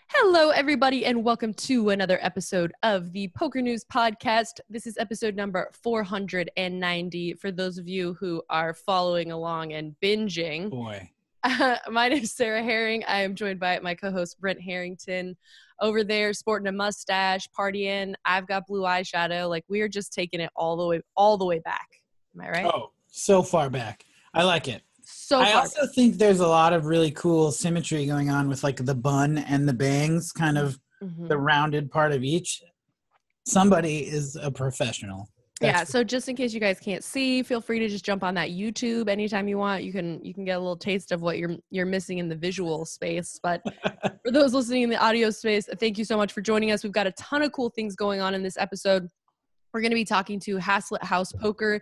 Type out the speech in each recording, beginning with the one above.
Hello, everybody, and welcome to another episode of the PokerNews podcast. This is episode number 490. For those of you who are following along and binging, my name is Sarah Herring. I am joined by my co-host Brent Harrington. Over there, sporting a mustache, partying. I've got blue eyeshadow. Like, we are just taking it all the way back. Am I right? Oh, so far back. I like it. I also think there's a lot of really cool symmetry going on with like the bun and the bangs, kind of the rounded part of each. Somebody is a professional. So just in case you guys can't see, feel free to just jump on that YouTube anytime you want. You can get a little taste of what you're missing in the visual space. But for those listening in the audio space, thank you so much for joining us. We've got a ton of cool things going on in this episode. We're going to be talking to Haslet House Poker.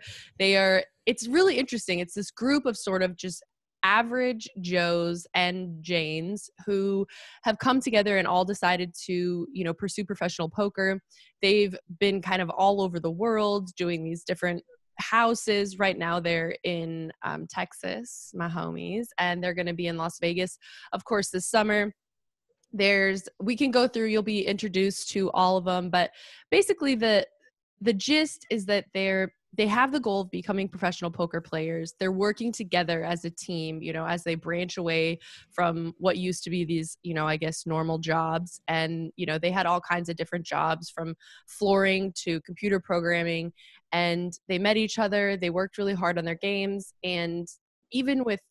It's really interesting. It's this group of sort of just average Joes and Janes who have come together and all decided to, pursue professional poker. They've been kind of all over the world doing these different houses. Right now they're in Texas, my homies, and they're going to be in Las Vegas, of course, this summer. We can go through, you'll be introduced to all of them, but basically the gist is that they have the goal of becoming professional poker players. They're working together as a team, as they branch away from what used to be these, normal jobs. And, they had all kinds of different jobs from flooring to computer programming. And they met each other. They worked really hard on their games. And even with,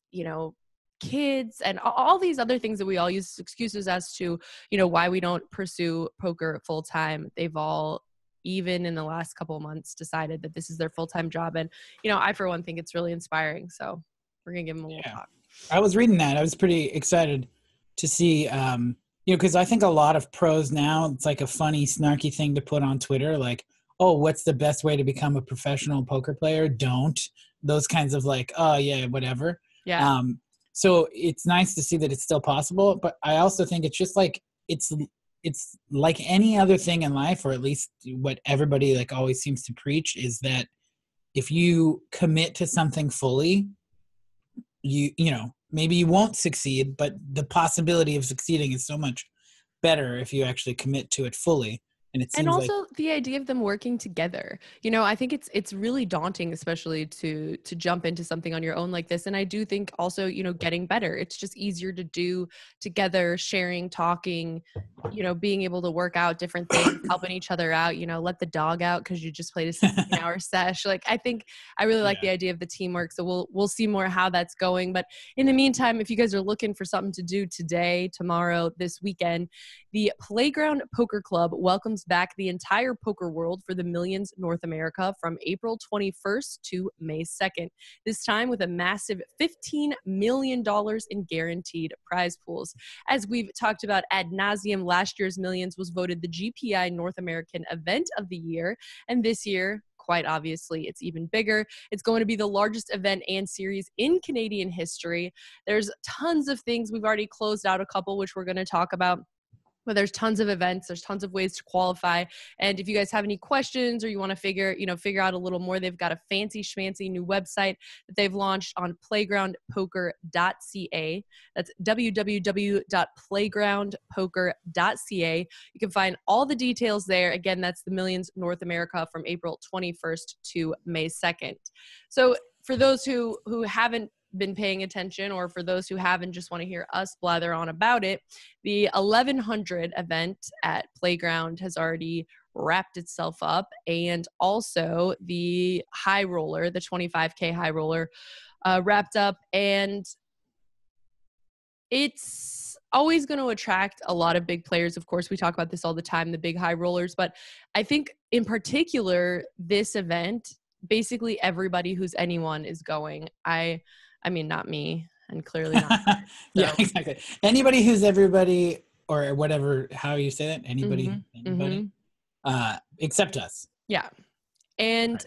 kids and all these other things that we all use as excuses as to, why we don't pursue poker full time, they've all, even in the last couple of months, decided that this is their full-time job. And, I, for one, think it's really inspiring. So we're going to give them a little talk. I was reading that. I was pretty excited to see, because I think a lot of pros now, it's like a funny, snarky thing to put on Twitter. Like, oh, what's the best way to become a professional poker player? Don't. Those kinds of like, oh, yeah, whatever. Yeah. So it's nice to see that it's still possible. But I also think it's just like, it's like any other thing in life, or at least what everybody like always seems to preach, is that if you commit to something fully, maybe you won't succeed, but the possibility of succeeding is so much better if you actually commit to it fully. And also the idea of them working together, I think it's really daunting, especially to jump into something on your own like this. And I do think also, getting better, it's just easier to do together, sharing, talking, being able to work out different things, helping each other out, let the dog out because you just played a 16-hour sesh. Like, I really like the idea of the teamwork. So we'll see more how that's going. But in the meantime, if you guys are looking for something to do today, tomorrow, this weekend, the Playground Poker Club welcomes back the entire poker world for the Millions North America from April 21st to May 2nd. This time with a massive $15 million in guaranteed prize pools. As we've talked about ad nauseum, last year's Millions was voted the GPI North American Event of the Year. And this year, quite obviously, it's even bigger. It's going to be the largest event and series in Canadian history. There's tons of things. We've already closed out a couple, which we're going to talk about. But there's tons of events. There's tons of ways to qualify. And if you guys have any questions or you want to figure out a little more, they've got a fancy schmancy new website that they've launched on playgroundpoker.ca. That's www.playgroundpoker.ca. You can find all the details there. Again, that's the Millions North America from April 21st to May 2nd. So for those who haven't been paying attention, or for those who haven't, just want to hear us blather on about it, the 1100 event at Playground has already wrapped itself up, and also the high roller, the 25K high roller, wrapped up, and it's always going to attract a lot of big players. Of course, we talk about this all the time, the big high rollers, but I think in particular, this event, basically everybody who's anyone is going. I mean, not me, and clearly not. So. Yeah, exactly. Anybody who's everybody, or whatever, how you say that, anybody, except us. Yeah. And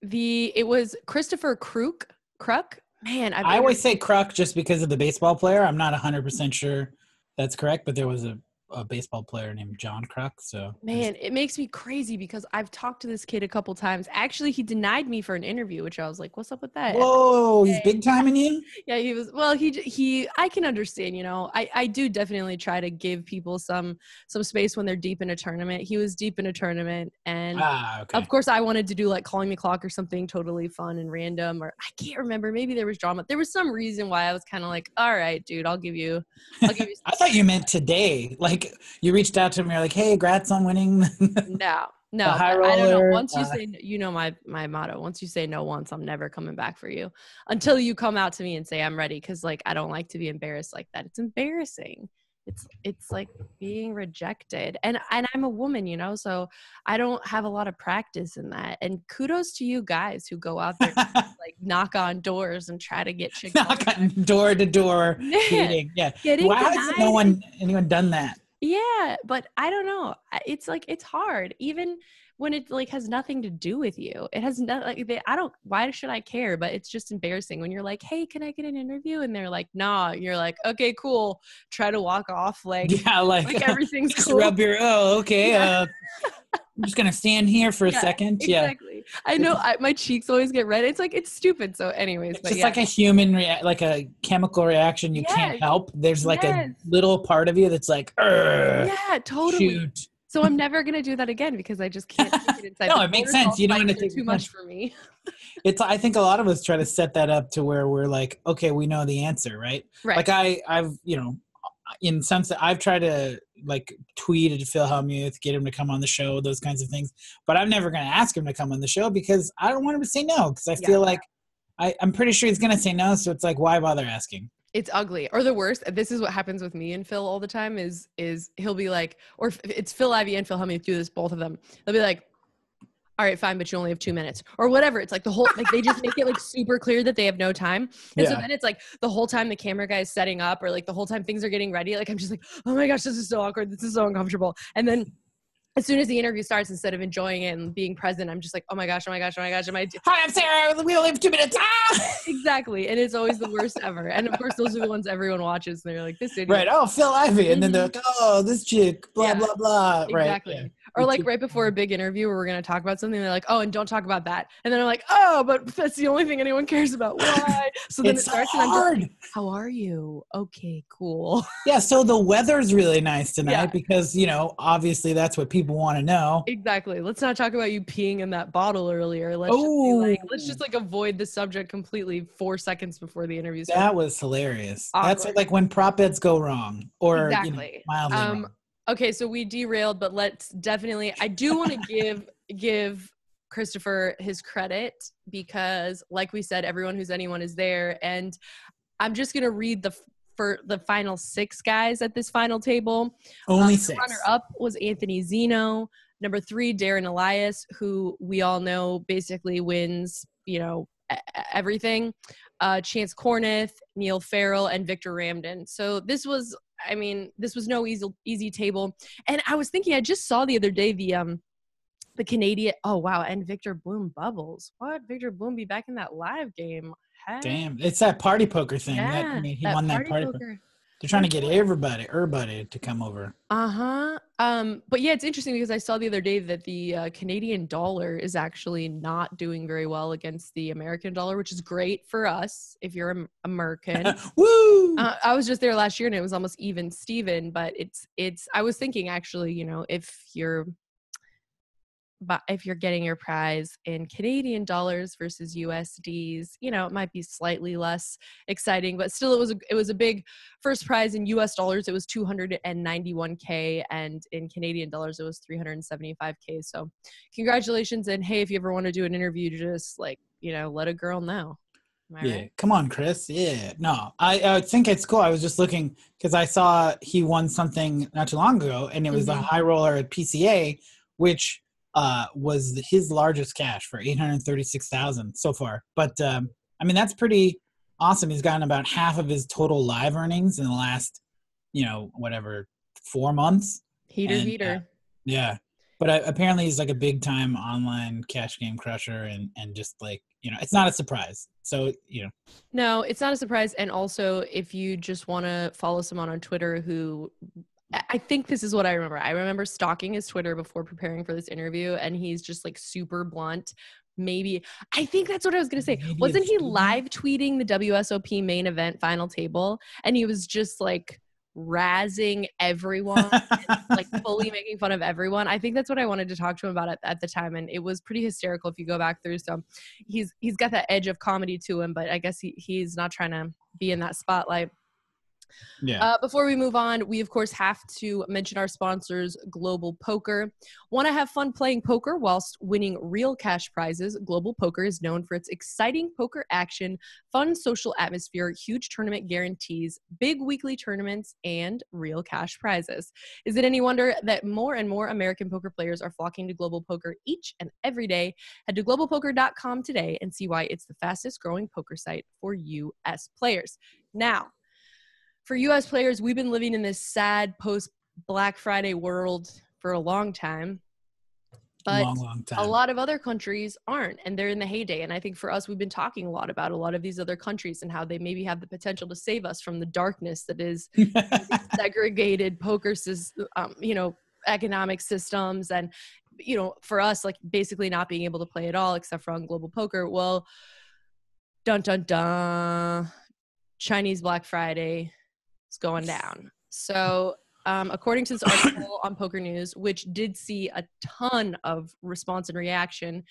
it was Christopher Kruk. Man, I always say Kruk just because of the baseball player. I'm not 100% sure that's correct, but there was a a baseball player named John Kruk. So Man, it makes me crazy because I've talked to this kid a couple times. Actually, he denied me for an interview, which I was like, "What's up with that?" whoa, he's big timing you. Yeah, he was. Well, he. I can understand. I do definitely try to give people some space when they're deep in a tournament. He was deep in a tournament, and Okay. of course, I wanted to do like calling the clock or something totally fun and random, or I can't remember. Maybe there was drama. There was some reason why I was kind of like, "All right, dude, I'll give you." I thought you meant today. Like you reached out to me, you're like, "Hey, congrats on winning." No, The high but I don't know. roller. Once you say, my motto, once you say no once, I'm never coming back for you until you come out to me and say I'm ready. Cause like, I don't like to be embarrassed like that. It's embarrassing. It's like being rejected, and I'm a woman, so I don't have a lot of practice in that. And kudos to you guys who go out there and like knock on doors and try to get chicks. Knock on door to door dating. Yeah. Why hasn't anyone done that? Yeah, but I don't know. It's like it's hard, even when it like has nothing to do with you. It has nothing. Like I don't. Why should I care? But it's just embarrassing when you're like, "Hey, can I get an interview?" And they're like, "Nah." You're like, "Okay, cool." Try to walk off like everything's just cool. Rub your okay. Yeah. I'm just gonna stand here for a second. Exactly. Yeah. I know. My cheeks always get red. It's like it's stupid. So, anyways, it's just like a human like a chemical reaction you can't help. There's like a little part of you that's like, yeah, totally. Shoot. So I'm never gonna do that again because I just can't take it inside. No, it makes sense. You don't want to take too much for me. I think a lot of us try to set that up to where we're like, okay, we know the answer, right? Right. Like I've in some sense, I've tried to like tweet at Phil Hellmuth, get him to come on the show, those kinds of things. But I'm never going to ask him to come on the show because I don't want him to say no. Because I feel like I'm pretty sure he's going to say no. So it's like, why bother asking? It's ugly. Or the worst, this is what happens with me and Phil all the time is he'll be like, or it's Phil Ivey and Phil Hellmuth do this, both of them. They'll be like, all right, fine, but you only have 2 minutes or whatever. It's like the whole, like they just make it like super clear that they have no time. And so then it's like the whole time the camera guy is setting up or like the whole time things are getting ready. Like I'm just like, oh my gosh, this is so awkward. This is so uncomfortable. And then as soon as the interview starts, instead of enjoying it and being present, I'm just like, oh my gosh. Hi, I'm Sarah. We only have 2 minutes. Ah! Exactly. And it's always the worst ever. And of course, those are the ones everyone watches. And they're like, this idiot. Right. Oh, Phil Ivey. And then they're like, oh, this chick, blah, blah, blah. Exactly. Right. Yeah. Or like right before a big interview where we're going to talk about something, they're like, oh, and don't talk about that. And then I'm like, oh, but that's the only thing anyone cares about. Why? So then it starts hard. And I'm like, how are you? Okay, cool. Yeah. So the weather's really nice tonight because, obviously that's what people want to know. Exactly. Let's not talk about you peeing in that bottle earlier. Let's just avoid the subject completely 4 seconds before the interview starts. That was hilarious. Awkward. That's like when prop bets go wrong or mildly wrong. Okay, so we derailed, but let's definitely, I do want to give Christopher his credit because like we said, everyone who's anyone is there. And I'm just going to read the final 6 guys at this final table. Only 6. Runner up was Anthony Zeno. Number 3, Darren Elias, who we all know basically wins, everything. Chance Corneth, Neil Farrell, and Victor Ramden. So this was no easy table. And I was thinking, I just saw the other day the Canadian. Oh wow, and Victor Bloom bubbles. What? Victor Bloom be back in that live game? Heck. Damn, it's that party poker thing. Yeah, he won that party poker. They're trying to get everybody to come over. But yeah, it's interesting because I saw the other day that the Canadian dollar is actually not doing very well against the American dollar, which is great for us if you're American. Woo! I was just there last year and it was almost even Steven, but I was thinking actually, if you're getting your prize in Canadian dollars versus USDs, it might be slightly less exciting, but still it was a big first prize in US dollars. It was $291K and in Canadian dollars, it was $375K. So congratulations. And hey, if you ever want to do an interview, just let a girl know. Right? Come on, Chris. Yeah. No, I think it's cool. I was just looking because I saw he won something not too long ago and it was the high roller at PCA, which was his largest cash for $836,000 so far. But that's pretty awesome. He's gotten about half of his total live earnings in the last, 4 months. Heater. Yeah. But apparently he's like a big time online cash game crusher and just like, it's not a surprise. So, No, it's not a surprise. And also if you just want to follow someone on Twitter who I think this is what I remember. I remember stalking his Twitter before preparing for this interview, and he's just like super blunt. Maybe, I think that's what I was going to say. Maybe a Wasn't he student? live tweeting the WSOP main event final table? And he was just like razzing everyone, and, like fully making fun of everyone. I think that's what I wanted to talk to him about at the time. And it was pretty hysterical if you go back through. So he's got that edge of comedy to him, but I guess he's not trying to be in that spotlight. Yeah. Before we move on, we of course have to mention our sponsors, Global Poker. Want to have fun playing poker whilst winning real cash prizes? Global Poker is known for its exciting poker action, fun social atmosphere, huge tournament guarantees, big weekly tournaments, and real cash prizes. Is it any wonder that more and more American poker players are flocking to Global Poker each and every day? Head to globalpoker.com today and see why it's the fastest growing poker site for U.S. players. Now, for U.S. players, we've been living in this sad post-Black Friday world for a long time. But long time. a lot of other countries aren't, and they're in the heyday. And I think for us, we've been talking a lot about a lot of these other countries and how they maybe have the potential to save us from the darkness that is segregated poker economic systems. And, for us, like basically not being able to play at all except for on Global Poker. Well, dun, dun, dun, Chinese Black Friday going down. So according to this article on PokerNews, which did see a ton of response and reaction,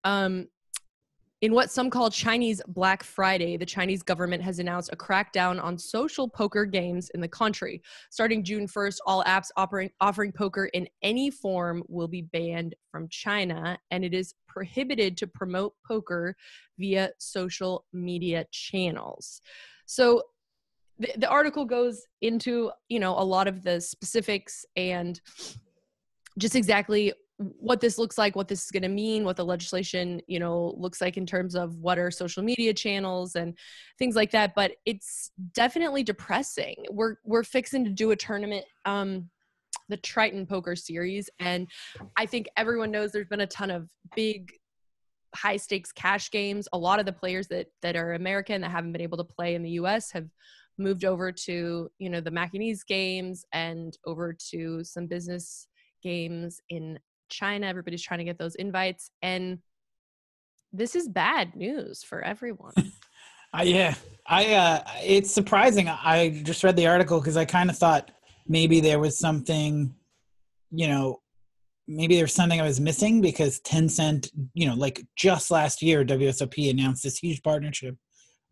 in what some call Chinese Black Friday, the Chinese government has announced a crackdown on social poker games in the country. Starting June 1st, all apps offering poker in any form will be banned from China, and it is prohibited to promote poker via social media channels. So the article goes into, a lot of the specifics and just exactly what this looks like, what this is going to mean, what the legislation, looks like in terms of what are social media channels and things like that. But it's definitely depressing. We're fixing to do a tournament, the Triton poker series. And I think everyone knows there's been a ton of big high stakes cash games. A lot of the players that are American that haven't been able to play in the US have moved over to, the Macanese games and over to some business games in China. Everybody's trying to get those invites. And this is bad news for everyone. It's surprising. I just read the article because I kind of thought maybe there was something, maybe there's something I was missing because Tencent, like just last year, WSOP announced this huge partnership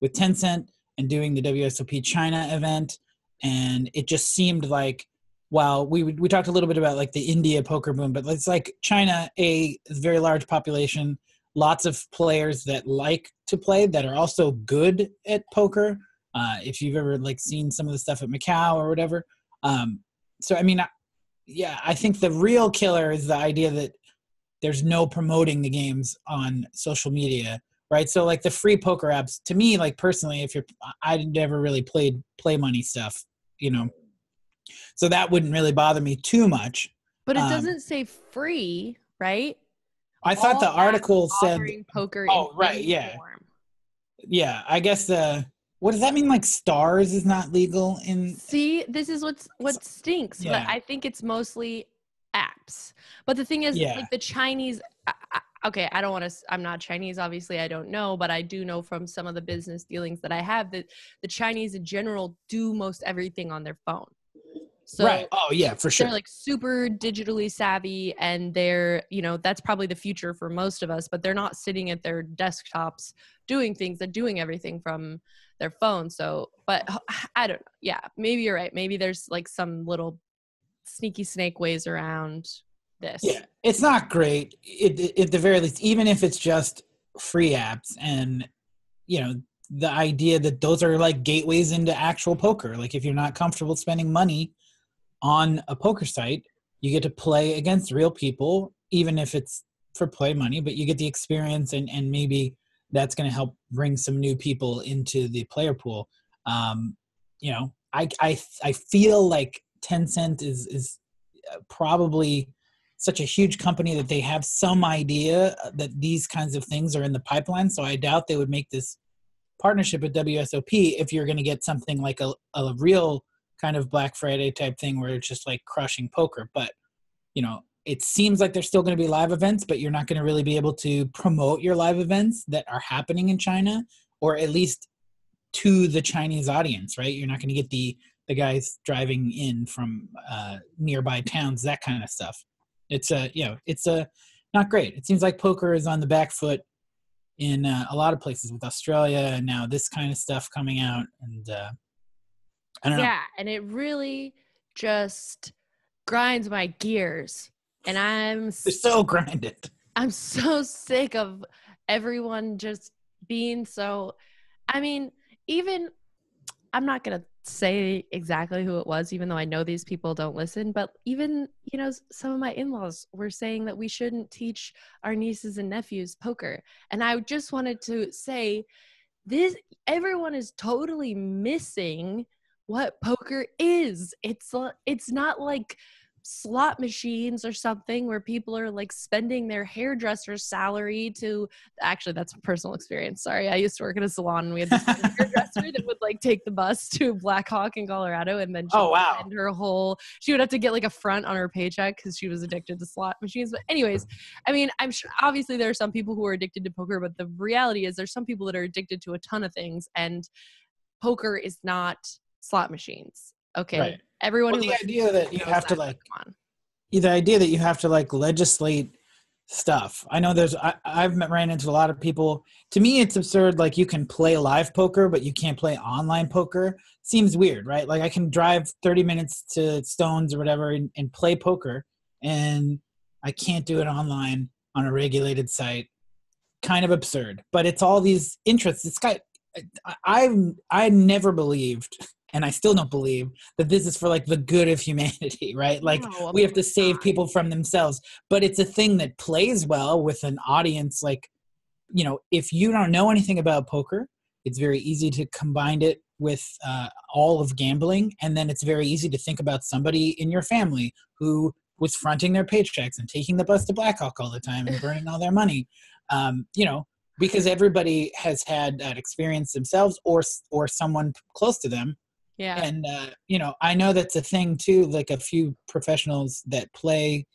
with Tencent and doing the WSOP China event. And it just seemed like, well, we talked a little bit about like the India poker boom, but it's like China, a very large population, lots of players that like to play that are also good at poker. If you've ever like seen some of the stuff at Macau or whatever. So, I mean, I think the real killer is the idea that there's no promoting the games on social media, right? So like the free poker apps, to me, like personally, I never really played play money stuff, so that wouldn't really bother me too much. But it doesn't say free, right? I thought the article said poker. Oh, right, yeah. Form. Yeah, I guess what does that mean? Like stars is not legal in. See, this is what stinks. Yeah. But I think it's mostly apps. But the thing is, like the Chinese. Okay, I'm not Chinese, obviously. I don't know, but I do know from some of the business dealings that I have that the Chinese in general do most everything on their phone. So right. Oh yeah, for sure. They're like super digitally savvy, and they're, that's probably the future for most of us, but they're not sitting at their desktops doing things. They're doing everything from their phone. So, but I don't know. Yeah, maybe you're right. Maybe there's like some little sneaky snake ways around this. Yeah, it's not great at the very least, even if it's just free apps and, the idea that those are like gateways into actual poker. Like if you're not comfortable spending money on a poker site, you get to play against real people, even if it's for play money, but you get the experience and maybe that's going to help bring some new people into the player pool. I feel like Tencent is probably such a huge company that they have some idea that these kinds of things are in the pipeline. So I doubt they would make this partnership with WSOP if you're going to get something like a real kind of Black Friday type thing where it's just like crushing poker. But, you know, it seems like there's still going to be live events, but you're not going to really be able to promote your live events that are happening in China, or at least to the Chinese audience, right? You're not going to get the guys driving in from nearby towns, that kind of stuff. It's not great. It seems like poker is on the back foot in a lot of places, with Australia and now this kind of stuff coming out. And I don't know. Yeah, and it really just grinds my gears. And They're so grinded. I'm so sick of everyone just being so, I mean, even, I'm not going to say exactly who it was, even though I know these people don't listen, but even, you know, some of my in-laws were saying that we shouldn't teach our nieces and nephews poker. And I just wanted to say this, everyone is totally missing what poker is. It's not like slot machines or something where people are like spending their hairdresser's salary to, actually that's a personal experience, sorry, I used to work at a salon and we had this hairdresser that would like take the bus to Black Hawk in Colorado, and then she would have to get like a front on her paycheck because she was addicted to slot machines. But anyways, I mean, I'm sure obviously there are some people who are addicted to poker, but the reality is there's some people that are addicted to a ton of things, and poker is not slot machines. Okay. Right. Everyone well, who the idea that you have to like, come on. The idea that you have to like legislate stuff. I know I've ran into a lot of people. To me, it's absurd. Like, you can play live poker, but you can't play online poker. Seems weird, right? Like, I can drive 30 minutes to Stones or whatever and play poker, and I can't do it online on a regulated site. Kind of absurd. But it's all these interests. I never believed, and I still don't believe, that this is for like the good of humanity, right? Like, No, we have to save people from themselves. But it's a thing that plays well with an audience. Like, you know, if you don't know anything about poker, it's very easy to combine it with all of gambling. And then it's very easy to think about somebody in your family who was fronting their paychecks and taking the bus to Blackhawk all the time and burning all their money. You know, because everybody has had that experience themselves or someone close to them. Yeah. And, you know, I know that's a thing too, like a few professionals that play,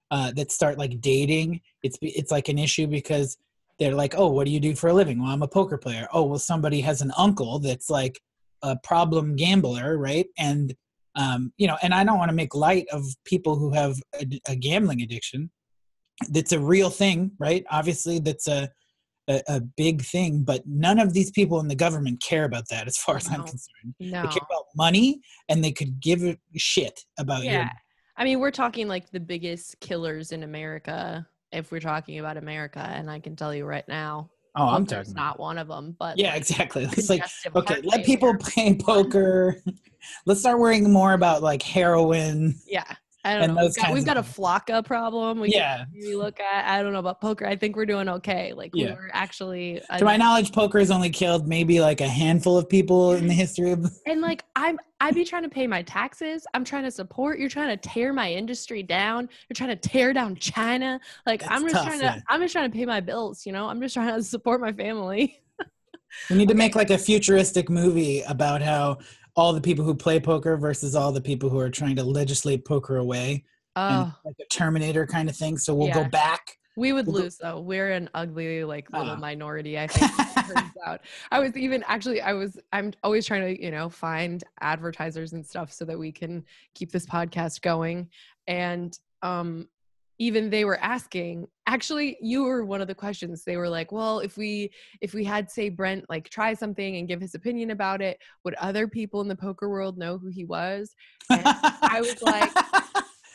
that start like dating. It's like an issue because they're like, oh, what do you do for a living? Well, I'm a poker player. Oh, well, somebody has an uncle that's like a problem gambler, right? And, you know, and I don't want to make light of people who have a gambling addiction. That's a real thing, right? Obviously, that's a big thing, but none of these people in the government care about that, as far as I'm concerned. No. They care about money, and they could give a shit about your. I mean, we're talking like the biggest killers in America, if we're talking about America, and I can tell you right now, I'm talking not one of them. But yeah, like, exactly. It's like, okay, let people play poker. Let's start worrying more about like heroin. Yeah. I don't know. We've got a Flocka problem. We look at. I don't know about poker. I think we're doing okay. Like, we were actually. To my knowledge, poker has only killed maybe like a handful of people in the history of. And like, I'd be trying to pay my taxes. I'm trying to support. You're trying to tear my industry down. You're trying to tear down China. Like, I'm just trying to pay my bills. You know, I'm just trying to support my family. We need to make like a futuristic movie about how all the people who play poker versus all the people who are trying to legislate poker away. And like a Terminator kind of thing. So we'll go back. We would lose though. We're an ugly, like, little minority, I think. Turns out. I'm always trying to, you know, find advertisers and stuff so that we can keep this podcast going. And even they were asking, actually, you were one of the questions. They were like, well, if we had, say, Brent like try something and give his opinion about it, would other people in the poker world know who he was? And I was like,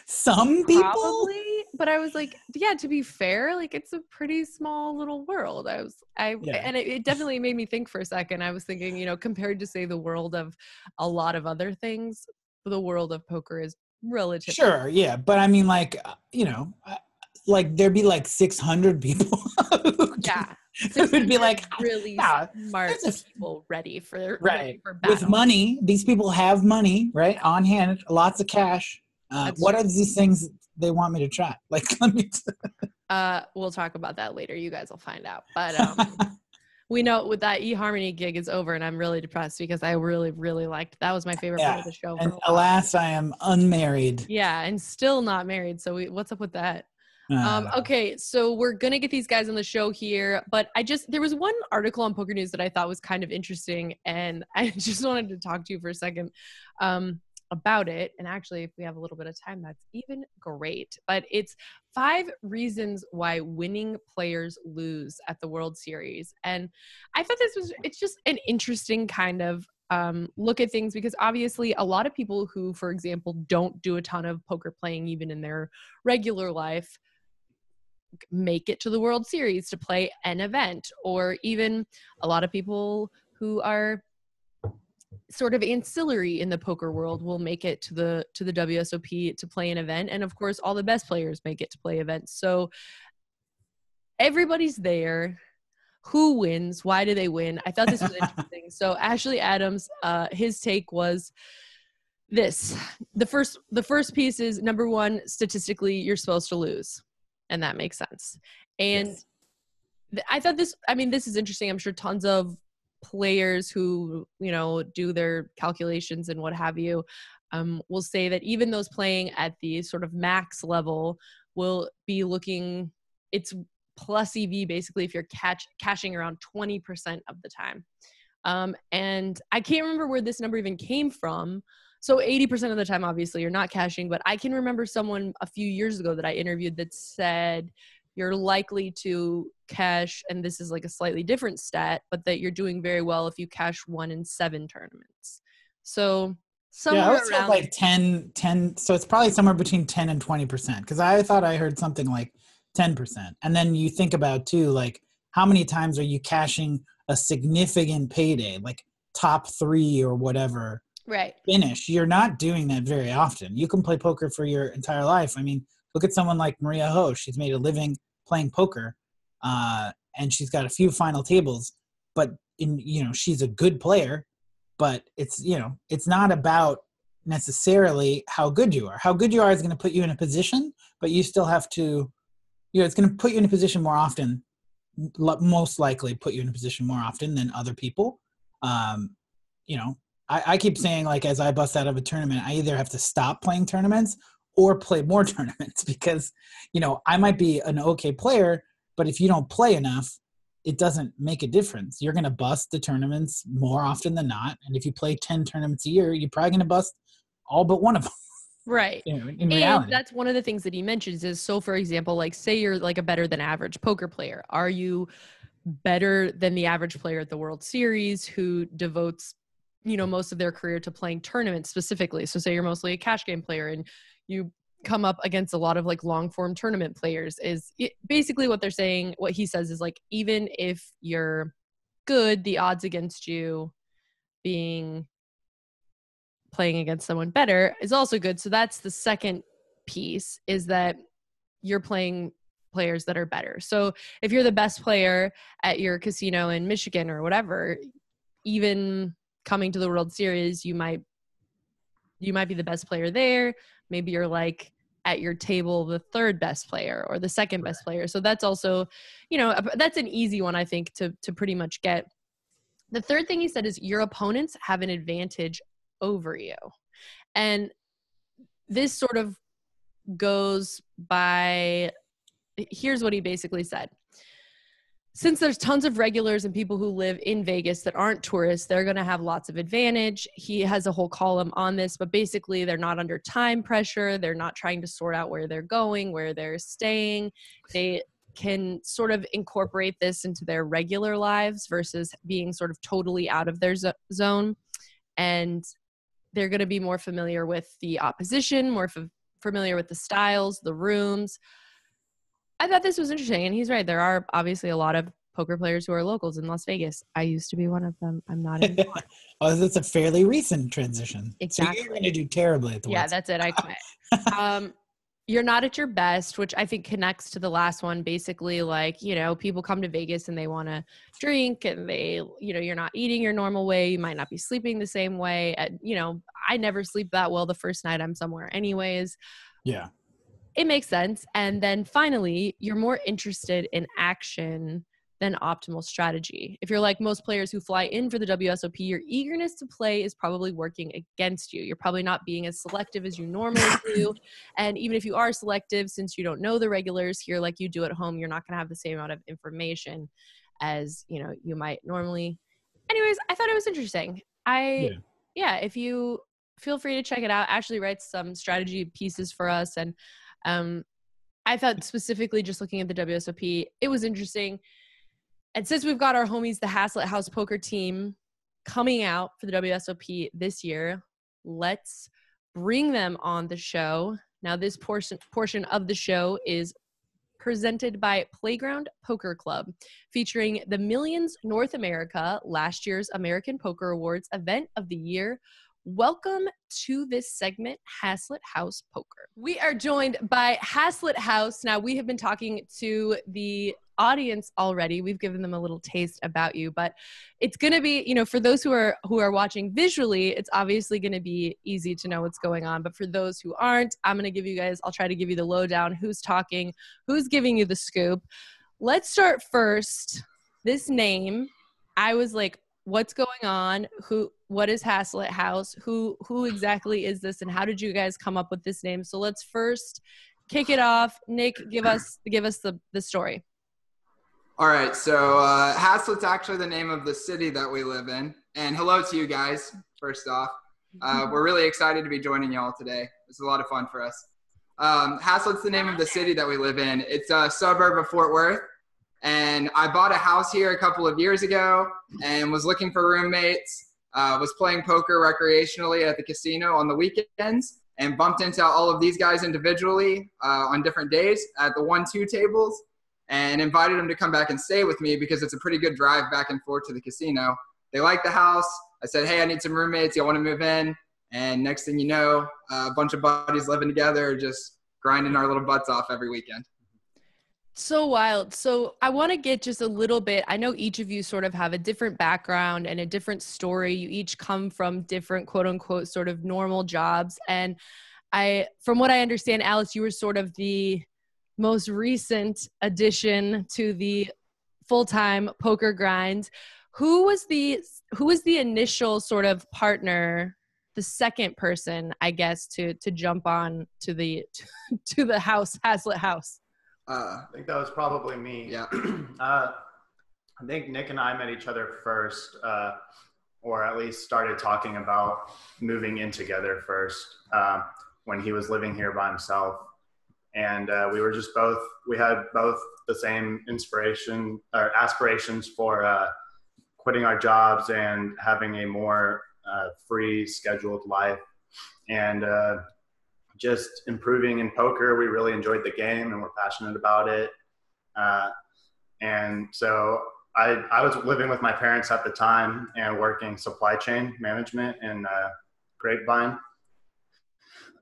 some people probably, but I was like, yeah, to be fair, like, it's a pretty small little world. And it definitely made me think for a second. I was thinking, you know, compared to, say, the world of a lot of other things, the world of poker is relatively sure, yeah, but I mean, like, you know, like there'd be like 600 people who would be like really smart people ready for battle. With money. These people have money, right, on hand, lots of cash. What are these things they want me to try? Like, let me we'll talk about that later. You guys will find out. We know with that eHarmony gig is over, and I'm really depressed because I really, really liked that was my favorite part of the show. And for a while. alas, I am unmarried. Yeah, and still not married. So what's up with that? Okay, so we're gonna get these guys on the show here, but there was one article on PokerNews that I thought was kind of interesting, and I just wanted to talk to you for a second about it. And actually, if we have a little bit of time, that's even great. But it's 5 reasons why winning players lose at the World Series, and I thought it's just an interesting kind of look at things, because obviously a lot of people who, for example, don't do a ton of poker playing even in their regular life make it to the World Series to play an event, or even a lot of people who are sort of ancillary in the poker world will make it to the WSOP to play an event. And of course, all the best players make it to play events. So everybody's there. Who wins? Why do they win? I thought this was interesting. So Ashley Adams, his take was this. The first piece is, number one, statistically, you're supposed to lose. And that makes sense. And yes. I thought this is interesting. I'm sure tons of players who, do their calculations and what have you, will say that even those playing at the sort of max level will be looking, it's plus EV basically if you're cashing around 20% of the time. And I can't remember where this number even came from. So 80% of the time, obviously, you're not cashing, but I can remember someone a few years ago that I interviewed that said you're likely to cash, and this is like a slightly different stat, but that you're doing very well if you cash 1 in 7 tournaments. So somewhere I would around like 10, so it's probably somewhere between 10 and 20%, because I thought I heard something like 10%. And then you think about too, like how many times are you cashing a significant payday, like top 3 or whatever, right, finish? You're not doing that very often. You can play poker for your entire life. I mean, look at someone like Maria Ho. She's made a living playing poker, and she's got a few final tables, but she's a good player. But it's not about necessarily how good you are. How good you are is going to put you in a position, but you still have to, it's going to put you in a position more often, most likely put you in a position more often than other people. I keep saying, like, as I bust out of a tournament, I either have to stop playing tournaments or play more tournaments, because, I might be an okay player, but if you don't play enough, it doesn't make a difference. You're going to bust the tournaments more often than not. And if you play 10 tournaments a year, you're probably going to bust all but one of them. Right. In reality. And that's one of the things that he mentions is, so for example, like say you're like a better than average poker player. Are you better than the average player at the World Series who devotes, most of their career to playing tournaments specifically? So say you're mostly a cash game player and you come up against a lot of like long form tournament players. Basically what they're saying, what he says is, like, even if you're good, the odds against you playing against someone better is also good. So that's the second piece, is that you're playing players that are better. So if you're the best player at your casino in Michigan or whatever, even coming to the World Series, you might be the best player there. Maybe you're like at your table the third best player or the second best player. So that's also, that's an easy one, I think, to pretty much get. The third thing he said is your opponents have an advantage over you. And this sort of goes by, here's what he basically said. Since there's tons of regulars and people who live in Vegas that aren't tourists, they're going to have lots of advantage. He has a whole column on this, but basically they're not under time pressure. They're not trying to sort out where they're going, where they're staying. They can sort of incorporate this into their regular lives versus being sort of totally out of their zone. And they're going to be more familiar with the opposition, more familiar with the styles, the rooms. I thought this was interesting, and he's right. There are obviously a lot of poker players who are locals in Las Vegas. I used to be one of them. I'm not anymore. Oh, that's a fairly recent transition. Exactly. So you're going to do terribly at the Yeah, World that's it. I quit. You're not at your best, which I think connects to the last one. Basically, like, people come to Vegas and they want to drink, and they, you're not eating your normal way. You might not be sleeping the same way. I never sleep that well the first night I'm somewhere anyways. Yeah. It makes sense. And then finally, you're more interested in action than optimal strategy. If you're like most players who fly in for the WSOP, your eagerness to play is probably working against you. You're probably not being as selective as you normally do. And even if you are selective, since you don't know the regulars here like you do at home, you're not going to have the same amount of information as, you know, you might normally. Anyways, I thought it was interesting. Yeah, if you feel free to check it out. Ashley writes some strategy pieces for us. And I thought specifically just looking at the WSOP, it was interesting. And since we've got our homies, the Haslet House Poker team, coming out for the WSOP this year, let's bring them on the show. Now, this portion of the show is presented by Playground Poker Club, featuring the Millions North America, last year's American Poker Awards event of the year. Welcome to this segment, Haslet House Poker. We are joined by Haslet House. Now, we have been talking to the audience already. We've given them a little taste about you, but it's going to be, you know, for those who are watching visually, it's obviously going to be easy to know what's going on. But for those who aren't, I'll try to give you the lowdown, who's talking, who's giving you the scoop. Let's start first. This name, I was like, what's going on? What is Haslet House? Who exactly is this? And how did you guys come up with this name? So let's first kick it off. Nick, give us the story. All right, so Haslet's actually the name of the city that we live in. And hello to you guys, first off. We're really excited to be joining y'all today. It's a lot of fun for us. Haslet's the name of the city that we live in. It's a suburb of Fort Worth. And I bought a house here a couple of years ago and was looking for roommates, was playing poker recreationally at the casino on the weekends, and bumped into all of these guys individually on different days at the 1-2 tables, and invited them to come back and stay with me because it's a pretty good drive back and forth to the casino. They liked the house. I said, hey, I need some roommates. Y'all want to move in? And next thing you know, a bunch of buddies living together, just grinding our little butts off every weekend. So wild. So I want to get just a little bit, I know each of you sort of have a different background and a different story. You each come from different quote unquote sort of normal jobs. And from what I understand, Alice, you were sort of the most recent addition to the full-time poker grind. Who was the initial sort of partner, the second person, I guess, to jump on to the house, Haslet House? I think that was probably me. Yeah. I think Nick and I met each other first, or at least started talking about moving in together first, when he was living here by himself. And we had both the same inspiration or aspirations for quitting our jobs and having a more free scheduled life, and just improving in poker. We really enjoyed the game and we're passionate about it. And so I was living with my parents at the time and working supply chain management in Grapevine.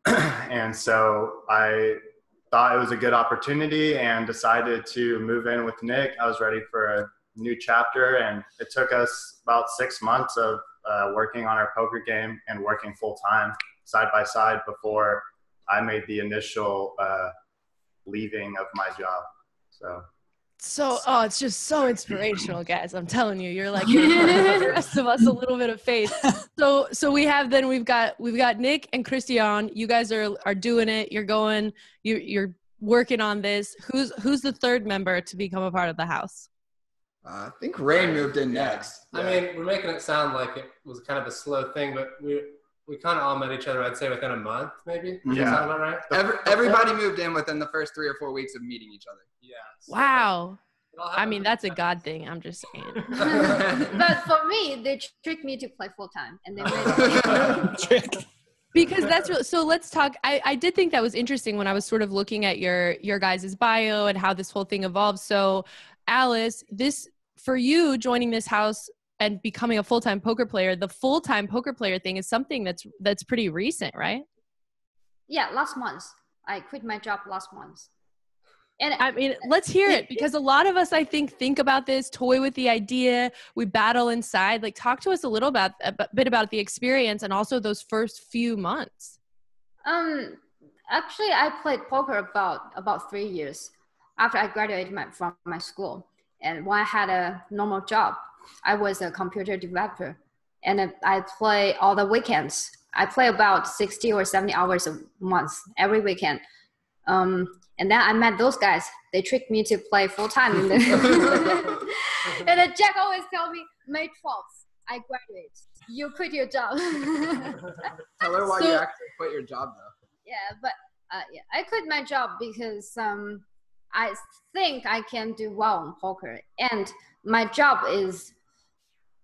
And so I thought it was a good opportunity and decided to move in with Nick. I was ready for a new chapter, and it took us about 6 months of working on our poker game and working full time side by side before I made the initial leaving of my job. It's just so inspirational, guys. I'm telling you, you're like giving the rest of us a little bit of faith. So we've got Nick and Christian. You guys are doing it. You're working on this. Who's the third member to become a part of the house? I think Ray moved in next. Yeah. I mean, we're making it sound like it was kind of a slow thing, but we kind of all met each other, I'd say, within a month, maybe. Yeah. Does that sound about right? Everybody moved in within the first 3 or 4 weeks of meeting each other. Yeah. Wow. I mean, that's a God thing. I'm just saying. But for me, they tricked me to play full time, and they made Because that's real. So let's talk. I did think that was interesting when I was sort of looking at your guys' bio and how this whole thing evolved. So Alice, for you joining this house and becoming a full-time poker player, the full-time poker player thing is something that's pretty recent, right? Yeah, last month. I quit my job last month. And I mean, let's hear it, because a lot of us, I think about this, toy with the idea, we battle inside. Like, talk to us a bit about the experience and also those first few months. Actually, I played poker about 3 years after I graduated from my school. And when I had a normal job, I was a computer developer, and I play all the weekends. I play about 60 or 70 hours a month every weekend. And then I met those guys. They tricked me to play full time. And then Jack always tell me, May 12th, I graduate. You quit your job. Tell her why you actually quit your job, though. Yeah, but I quit my job because I think I can do well in poker. And my job is,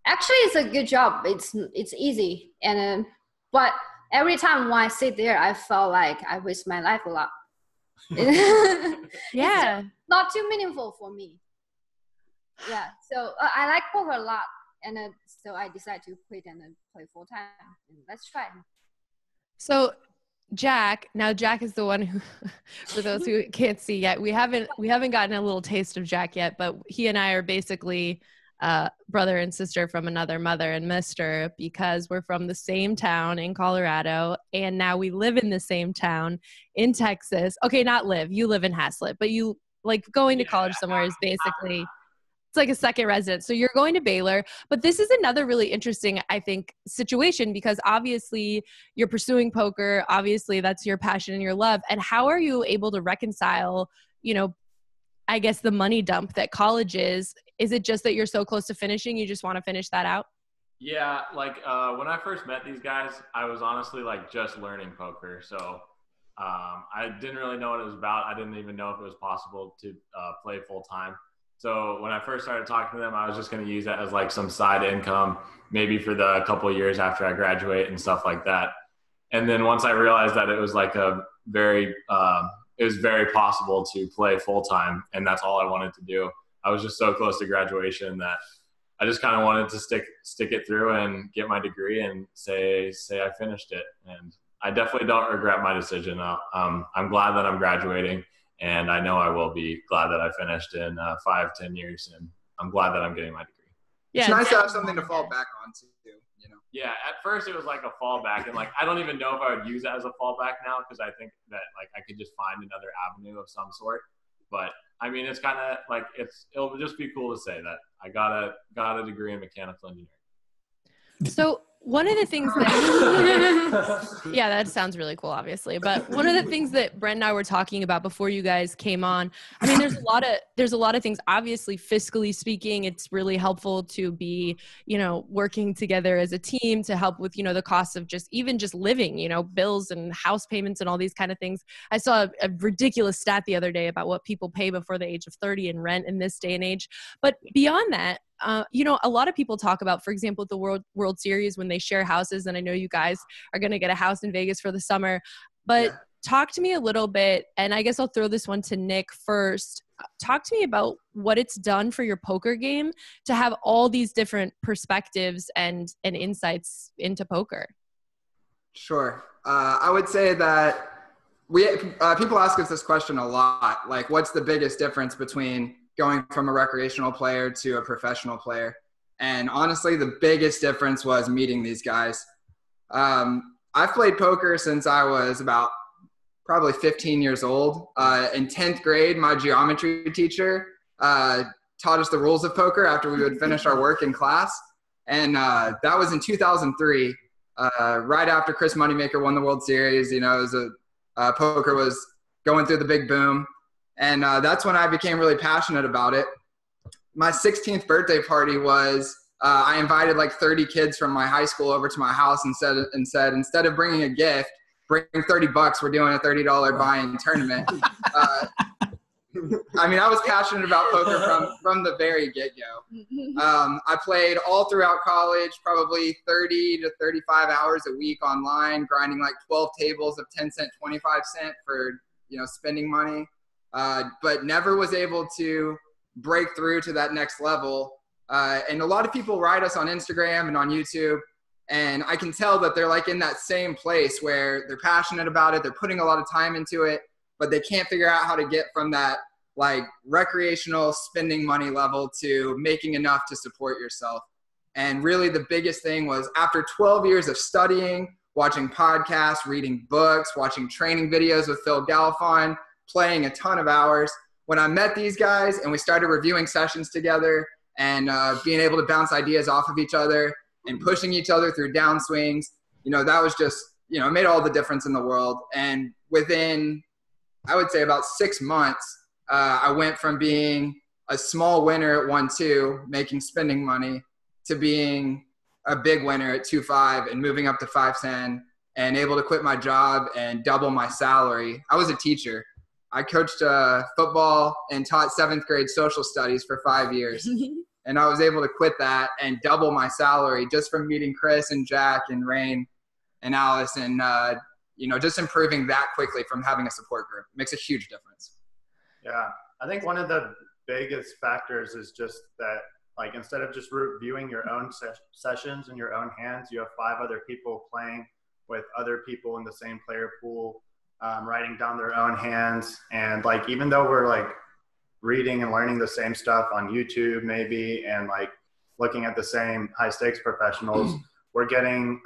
actually it's a good job. It's easy. And but every time when I sit there, I felt like I waste my life a lot. Yeah. It's not too meaningful for me. Yeah, so I like poker a lot, and so I decided to quit and play full time. Let's try. So Jack is the one who, for those who can't see yet, we haven't gotten a little taste of Jack yet, but he and I are basically brother and sister from another mother and mister, because we're from the same town in Colorado, and now we live in the same town in Texas. Okay, not live. You live in Haslet, but you like going to college somewhere is basically, it's like a second residence. So you're going to Baylor, but this is another really interesting, I think, situation, because obviously you're pursuing poker. Obviously that's your passion and your love. And how are you able to reconcile, I guess, the money dump that college is? Is it just that you're so close to finishing, you just want to finish that out? Yeah, like when I first met these guys, I was honestly like just learning poker. So I didn't really know what it was about. I didn't even know if it was possible to play full time. So when I first started talking to them, I was just going to use that as like some side income, maybe for the couple of years after I graduate and stuff like that. And then once I realized that it was like it was very possible to play full time, and that's all I wanted to do. I was just so close to graduation that I just kind of wanted to stick it through and get my degree and say I finished it. And I definitely don't regret my decision. I'm glad that I'm graduating, and I know I will be glad that I finished in 5-10 years, and I'm glad that I'm getting my degree. Yeah, it's nice to have something to fall back on too, Yeah, at first it was like a fallback, and like I don't even know if I would use it as a fallback now, because I think that like I could just find another avenue of some sort. But I mean, it's kind of like it'll just be cool to say that I got a degree in mechanical engineering. So one of the things that, yeah, that sounds really cool, obviously. But one of the things that Brent and I were talking about before you guys came on, I mean, there's a lot of things, obviously, fiscally speaking, it's really helpful to be, working together as a team to help with, the cost of just living, bills and house payments and all these kind of things. I saw a ridiculous stat the other day about what people pay before the age of 30 in rent in this day and age. But beyond that, a lot of people talk about, for example, the World Series when they share houses, and I know you guys are going to get a house in Vegas for the summer, but talk to me a little bit, and I guess I'll throw this one to Nick first. Talk to me about what it's done for your poker game to have all these different perspectives and insights into poker. Sure. I would say that people ask us this question a lot, like what's the biggest difference between going from a recreational player to a professional player? And honestly, the biggest difference was meeting these guys. I've played poker since I was about probably 15 years old. In 10th grade, my geometry teacher taught us the rules of poker after we would finish our work in class. And that was in 2003, right after Chris Moneymaker won the World Series. It was poker was going through the big boom. And that's when I became really passionate about it. My 16th birthday party was, I invited like 30 kids from my high school over to my house and said, instead of bringing a gift, bring $30. We're doing a $30 buy-in tournament. I mean, I was passionate about poker from the very get-go. I played all throughout college, probably 30 to 35 hours a week online, grinding like 12 tables of 10 cent, 25 cent for, spending money. But never was able to break through to that next level. And a lot of people write us on Instagram and on YouTube, and I can tell that they're like in that same place where they're passionate about it. They're putting a lot of time into it, but they can't figure out how to get from that like recreational spending money level to making enough to support yourself. And really the biggest thing was after 12 years of studying, watching podcasts, reading books, watching training videos with Phil Galfond, playing a ton of hours, when I met these guys and we started reviewing sessions together and being able to bounce ideas off of each other and pushing each other through downswings, that was just, it made all the difference in the world. And within, I would say about 6 months, I went from being a small winner at 1-2, making spending money, to being a big winner at 2-5 and moving up to 5-10 and able to quit my job and double my salary. I was a teacher. I coached football and taught 7th grade social studies for 5 years. And I was able to quit that and double my salary just from meeting Chris and Jack and Rain and Alice and, just improving that quickly from having a support group. It makes a huge difference. Yeah. I think one of the biggest factors is just that, like, instead of just reviewing your own sessions in your own hands, you have 5 other people playing with other people in the same player pool, writing down their own hands. And like, even though we're like reading and learning the same stuff on YouTube maybe, and like looking at the same high stakes professionals, we're getting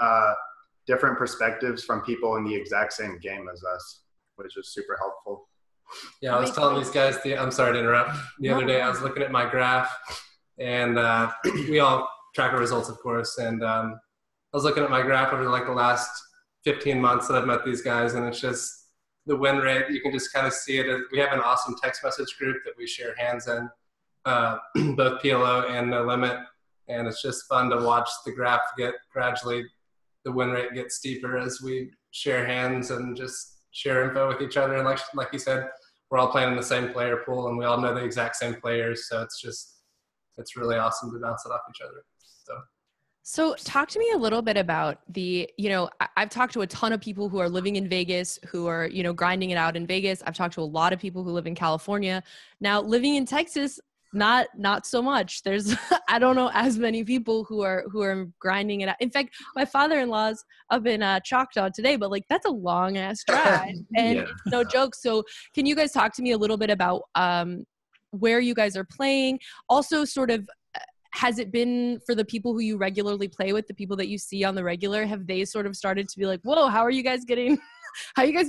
different perspectives from people in the exact same game as us, which is super helpful. Yeah, I was telling these guys, I'm sorry to interrupt. The other day I was looking at my graph, and we all track our results, of course. And I was looking at my graph over like the last 15 months that I've met these guys, and it's just the win rate. You can just kind of see it. We have an awesome text message group that we share hands in, both PLO and No Limit. And it's just fun to watch the graph get gradually, the win rate get steeper as we share hands and just share info with each other. And like you said, we're all playing in the same player pool and we all know the exact same players. So it's really awesome to bounce it off each other. So talk to me a little bit about I've talked to a ton of people who are living in Vegas, who are, grinding it out in Vegas. I've talked to a lot of people who live in California. Now living in Texas, not so much. There's, I don't know as many people who are grinding it out. In fact, my father-in-law's up in Choctaw today, but like, that's a long ass drive and it's no joke. So can you guys talk to me a little bit about where you guys are playing? Also sort of, has it been for the people who you regularly play with, the people that you see on the regular, have they sort of started to be like, whoa, how are you guys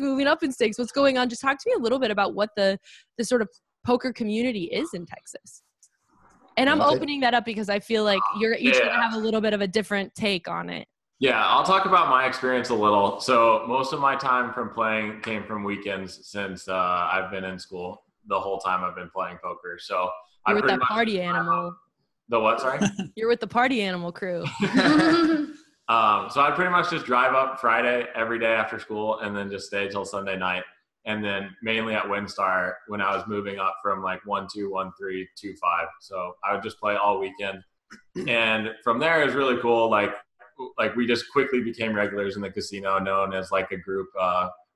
moving up in stakes? What's going on? Just talk to me a little bit about what the sort of poker community is in Texas. And I'm opening that up because I feel like you're each going to have a little bit of a different take on it. Yeah, I'll talk about my experience a little. So most of my time from playing came from weekends since I've been in school the whole time I've been playing poker. So you're with that party animal. The what, sorry? You're with the party animal crew. So I pretty much just drive up Friday every day after school and then just stay till Sunday night. And then mainly at WinStar when I was moving up from like 1-2, 1-3, 2-5. So I would just play all weekend. And from there it was really cool. Like we just quickly became regulars in the casino, known as like a group,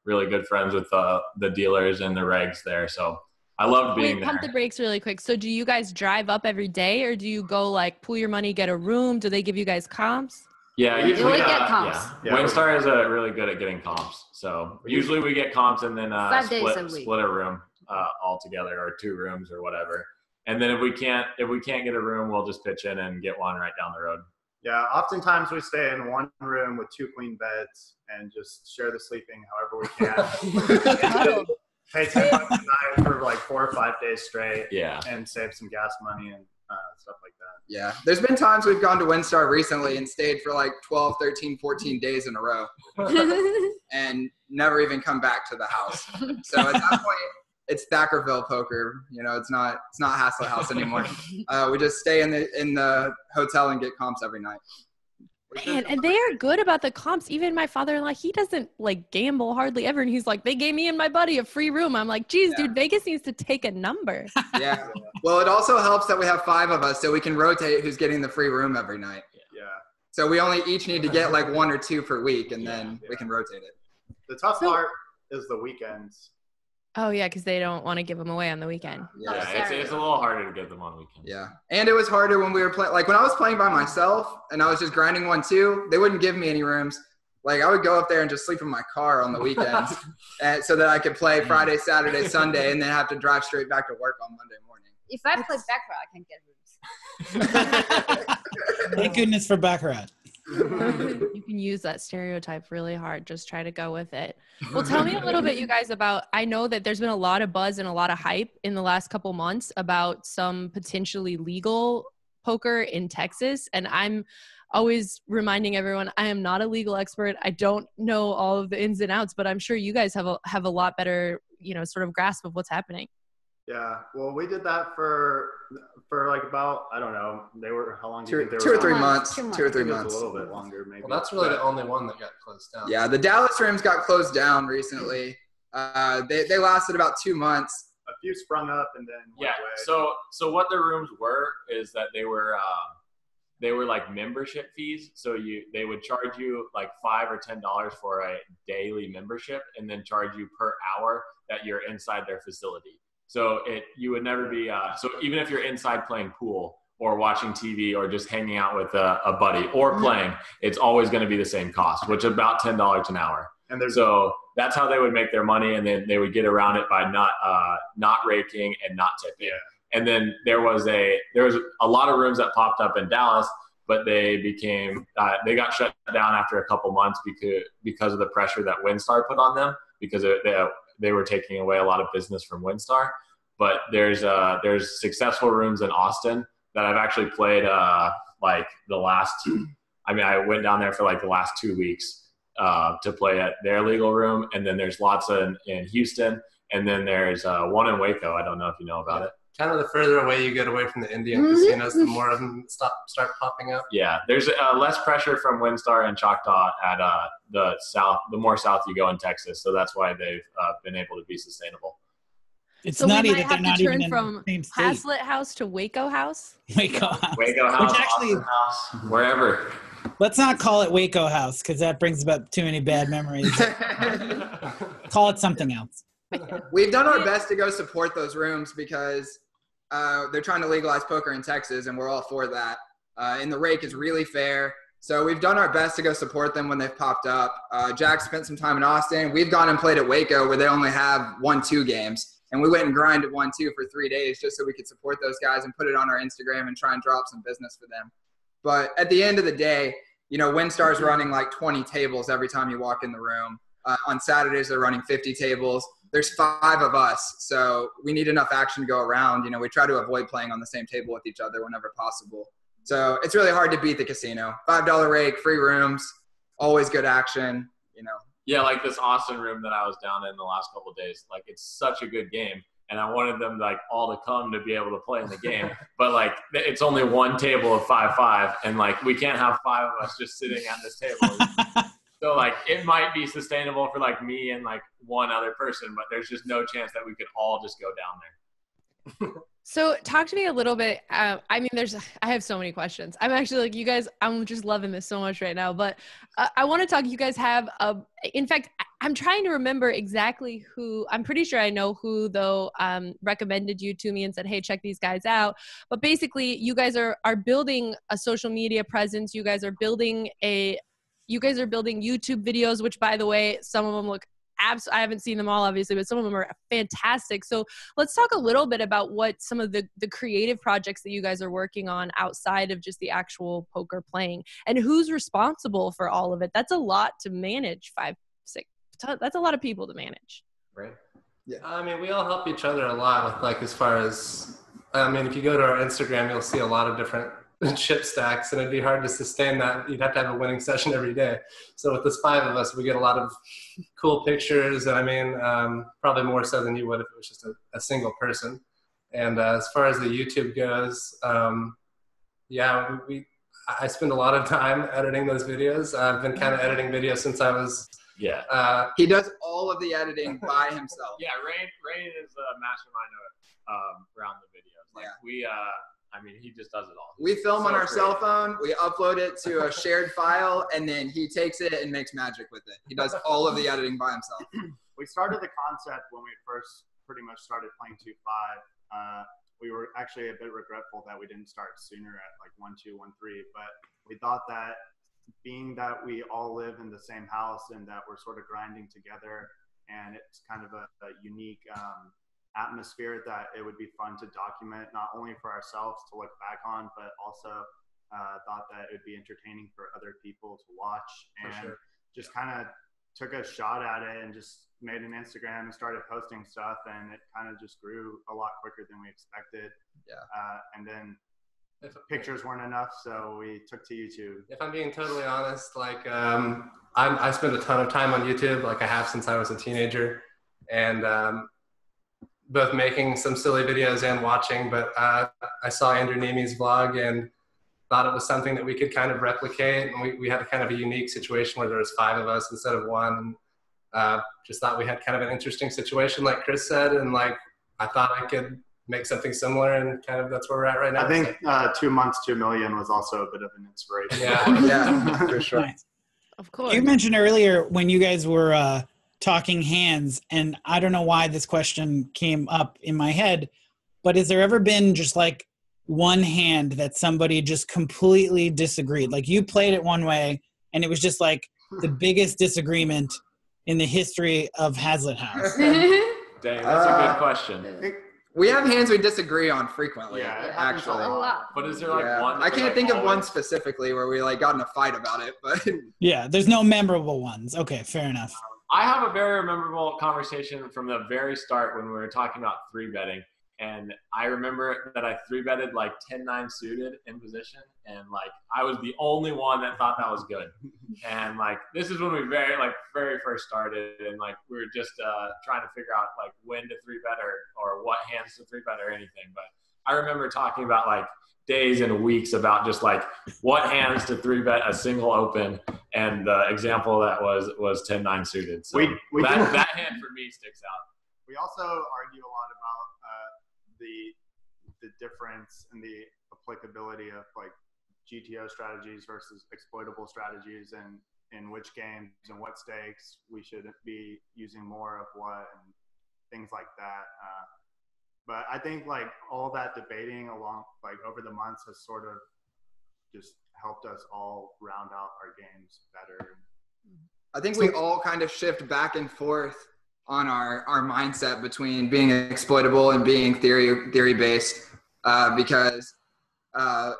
really good friends with the dealers and the regs there. So I loved being there. Pump the brakes really quick. So do you guys drive up every day or do you go like pool your money, get a room? Do they give you guys comps? Yeah, usually we get comps. Yeah. WinStar is really good at getting comps. So usually we get comps and then 5 days a week. split a room all together or 2 rooms or whatever. And then if we can't get a room, we'll just pitch in and get one right down the road. Yeah, oftentimes we stay in one room with 2 queen beds and just share the sleeping however we can. Pay $10 a night for like 4 or 5 days straight. Yeah. And save some gas money and stuff like that. Yeah. There's been times we've gone to WinStar recently and stayed for like 12, 13, 14 days in a row and never even come back to the house. So at that point, it's Thackerville poker. It's not Haslet House anymore. We just stay in the hotel and get comps every night. Man, and they are good about the comps. Even my father-in-law, he doesn't like gamble hardly ever. And he's like, they gave me and my buddy a free room. I'm like, geez, dude, Vegas needs to take a number. Yeah. Well, it also helps that we have 5 of us so we can rotate who's getting the free room every night. Yeah. So we only each need to get like 1 or 2 per week and then we can rotate it. The tough part is the weekends. Oh, yeah, because they don't want to give them away on the weekend. Yeah, it's a little harder to get them on weekends. Yeah, and it was harder when we were playing. Like when I was playing by myself and I was just grinding 1-2, they wouldn't give me any rooms. Like I would go up there and just sleep in my car on the weekends so that I could play Friday, Saturday, Sunday, and then have to drive straight back to work on Monday morning. If I play Baccarat, I can get rooms. Thank goodness for Baccarat. You can use that stereotype really hard. Just try to go with it. Well, tell me a little bit, you guys, about, I know that there's been a lot of buzz and a lot of hype in the last couple months about some potentially legal poker in Texas. And I'm always reminding everyone, I am not a legal expert. I don't know all of the ins and outs, but I'm sure you guys have a lot better, sort of grasp of what's happening. Yeah, well, we did that for like about, I don't know, how long do you think they were? 2 or 3 months. 2 or 3 A months. little bit longer, maybe. Well, that's really the only one that got closed down. Yeah, the Dallas rooms got closed down recently. They lasted about 2 months. A few sprung up and then went away. away. So what the rooms were is that they were like membership fees. So they would charge you like $5 or $10 for a daily membership, and then charge you per hour that you're inside their facility. So you would never be, so even if you're inside playing pool or watching TV or just hanging out with a buddy or playing, it's always going to be the same cost, which is about $10 an hour. And so that's how they would make their money. And then they would get around it by not raking and not tipping. Yeah. And then there was a lot of rooms that popped up in Dallas, but they got shut down after a couple months because of the pressure that WinStar put on them, because they were taking away a lot of business from WinStar. But there's successful rooms in Austin that I've actually played like the last I went down there for like the last 2 weeks to play at their legal room. And then there's lots in Houston, and then there's one in Waco. I don't know if you know about it. Kind of the further away you get away from the Indian casinos, the more of them start popping up. Yeah, there's less pressure from WinStar and Choctaw at the south. The more south you go in Texas, so that's why they've been able to be sustainable. It's so nutty we might that they're have not to turn even from in the same state. Haslet House to Waco House. Waco House. Waco House, Which actually, Austin House, wherever. Let's not call it Waco House, because that brings about too many bad memories. Call it something else. We've done our best to go support those rooms because they're trying to legalize poker in Texas, and we're all for that. And the rake is really fair. So we've done our best to go support them when they've popped up. Jack spent some time in Austin. We've gone and played at Waco, where they only have 1-2 games. And we went and grinded 1-2 for 3 days just so we could support those guys and put it on our Instagram and try and drop some business for them. But at the end of the day, WinStar's running like 20 tables every time you walk in the room. On Saturdays, they're running 50 tables. There's 5 of us, so we need enough action to go around. We try to avoid playing on the same table with each other whenever possible. So it's really hard to beat the casino. $5 rake, free rooms, always good action, Yeah, like this Austin room that I was down in the last couple of days. Like, it's such a good game, and I wanted them like all to come to be able to play in the game. But like, it's only one table of 5-5, and like we can't have 5 of us just sitting at this table. So like, it might be sustainable for like me and like one other person, but there's just no chance that we could all just go down there. So talk to me a little bit. I have so many questions. I'm actually like, you guys, I'm just loving this so much right now, but I want to talk, you guys have, in fact, I'm trying to remember exactly who, I'm pretty sure I know who though, recommended you to me and said, hey, check these guys out. But basically you guys are building a social media presence. You guys are building YouTube videos, which by the way, some of them look I haven't seen them all obviously, but some of them are fantastic. So let's talk a little bit about what some of the creative projects that you guys are working on outside of just the actual poker playing, and who's responsible for all of it. That's a lot to manage. 5, 6, that's a lot of people to manage. Right. Yeah. We all help each other a lot with like, as far as, if you go to our Instagram, you'll see a lot of different chip stacks, and it'd be hard to sustain that. You'd have to have a winning session every day. So with this 5 of us, we get a lot of cool pictures, and probably more so than you would if it was just a single person. And as far as the YouTube goes, I spend a lot of time editing those videos. I've been kind of editing videos since I was he does all of the editing by himself. Yeah, Rain is a mastermind around the videos. Like he just does it all. We film on our cell phone, we upload it to a shared file, and then he takes it and makes magic with it. He does all of the editing by himself. We started the concept when we first pretty much started playing 2-5. We were actually a bit regretful that we didn't start sooner at like 1-2, 1-3, but we thought that being that we all live in the same house and that we're sort of grinding together, and it's kind of a unique atmosphere, that it would be fun to document, not only for ourselves to look back on, but also thought that it would be entertaining for other people to watch, and For sure. just kind of took a shot at it and just made an Instagram and started posting stuff, and it kind of just grew a lot quicker than we expected. And then pictures weren't enough, so we took to YouTube. If I'm being totally honest, like I spent a ton of time on YouTube, like I have since I was a teenager, and both making some silly videos and watching. But I saw Andrew Neme's vlog and thought it was something that we could kind of replicate. And we had kind of a unique situation where there was 5 of us instead of 1. Just thought we had kind of an interesting situation, like Chris said, and like I thought I could make something similar, and kind of that's where we're at right now. I think 2 months to $1 million was also a bit of an inspiration. Yeah, for sure. Nice. Of course. You mentioned earlier when you guys were talking hands, and I don't know why this question came up in my head, but has there ever been just like one hand that somebody just completely disagreed? Like you played it one way, and it was just like the biggest disagreement in the history of Haslet House. Dang, that's a good question. We have hands we disagree on frequently, Yeah, actually. A lot. But is there like one? I can't like, think of one always- specifically where we like got in a fight about it, but Yeah, there's no memorable ones. Okay, fair enough. I have a very memorable conversation from the very start when we were talking about 3-betting. And I remember that I 3-betted like 10-9 suited in position. And like, I was the only one that thought that was good. And like, this is when we very first started. And like, we were just trying to figure out like when to 3-bet or what hands to 3-bet or anything. But I remember talking about like days and weeks about just like what hands to 3-bet a single open. And the example that was 10-9 suited. So that hand for me sticks out. We also argue a lot about the difference in the applicability of like GTO strategies versus exploitable strategies, and in which games and what stakes we should be using more of what and things like that. But I think like all that debating along like over the months has sort of just helped us all round out our games better. I think we all kind of shift back and forth on our mindset between being exploitable and being theory based, because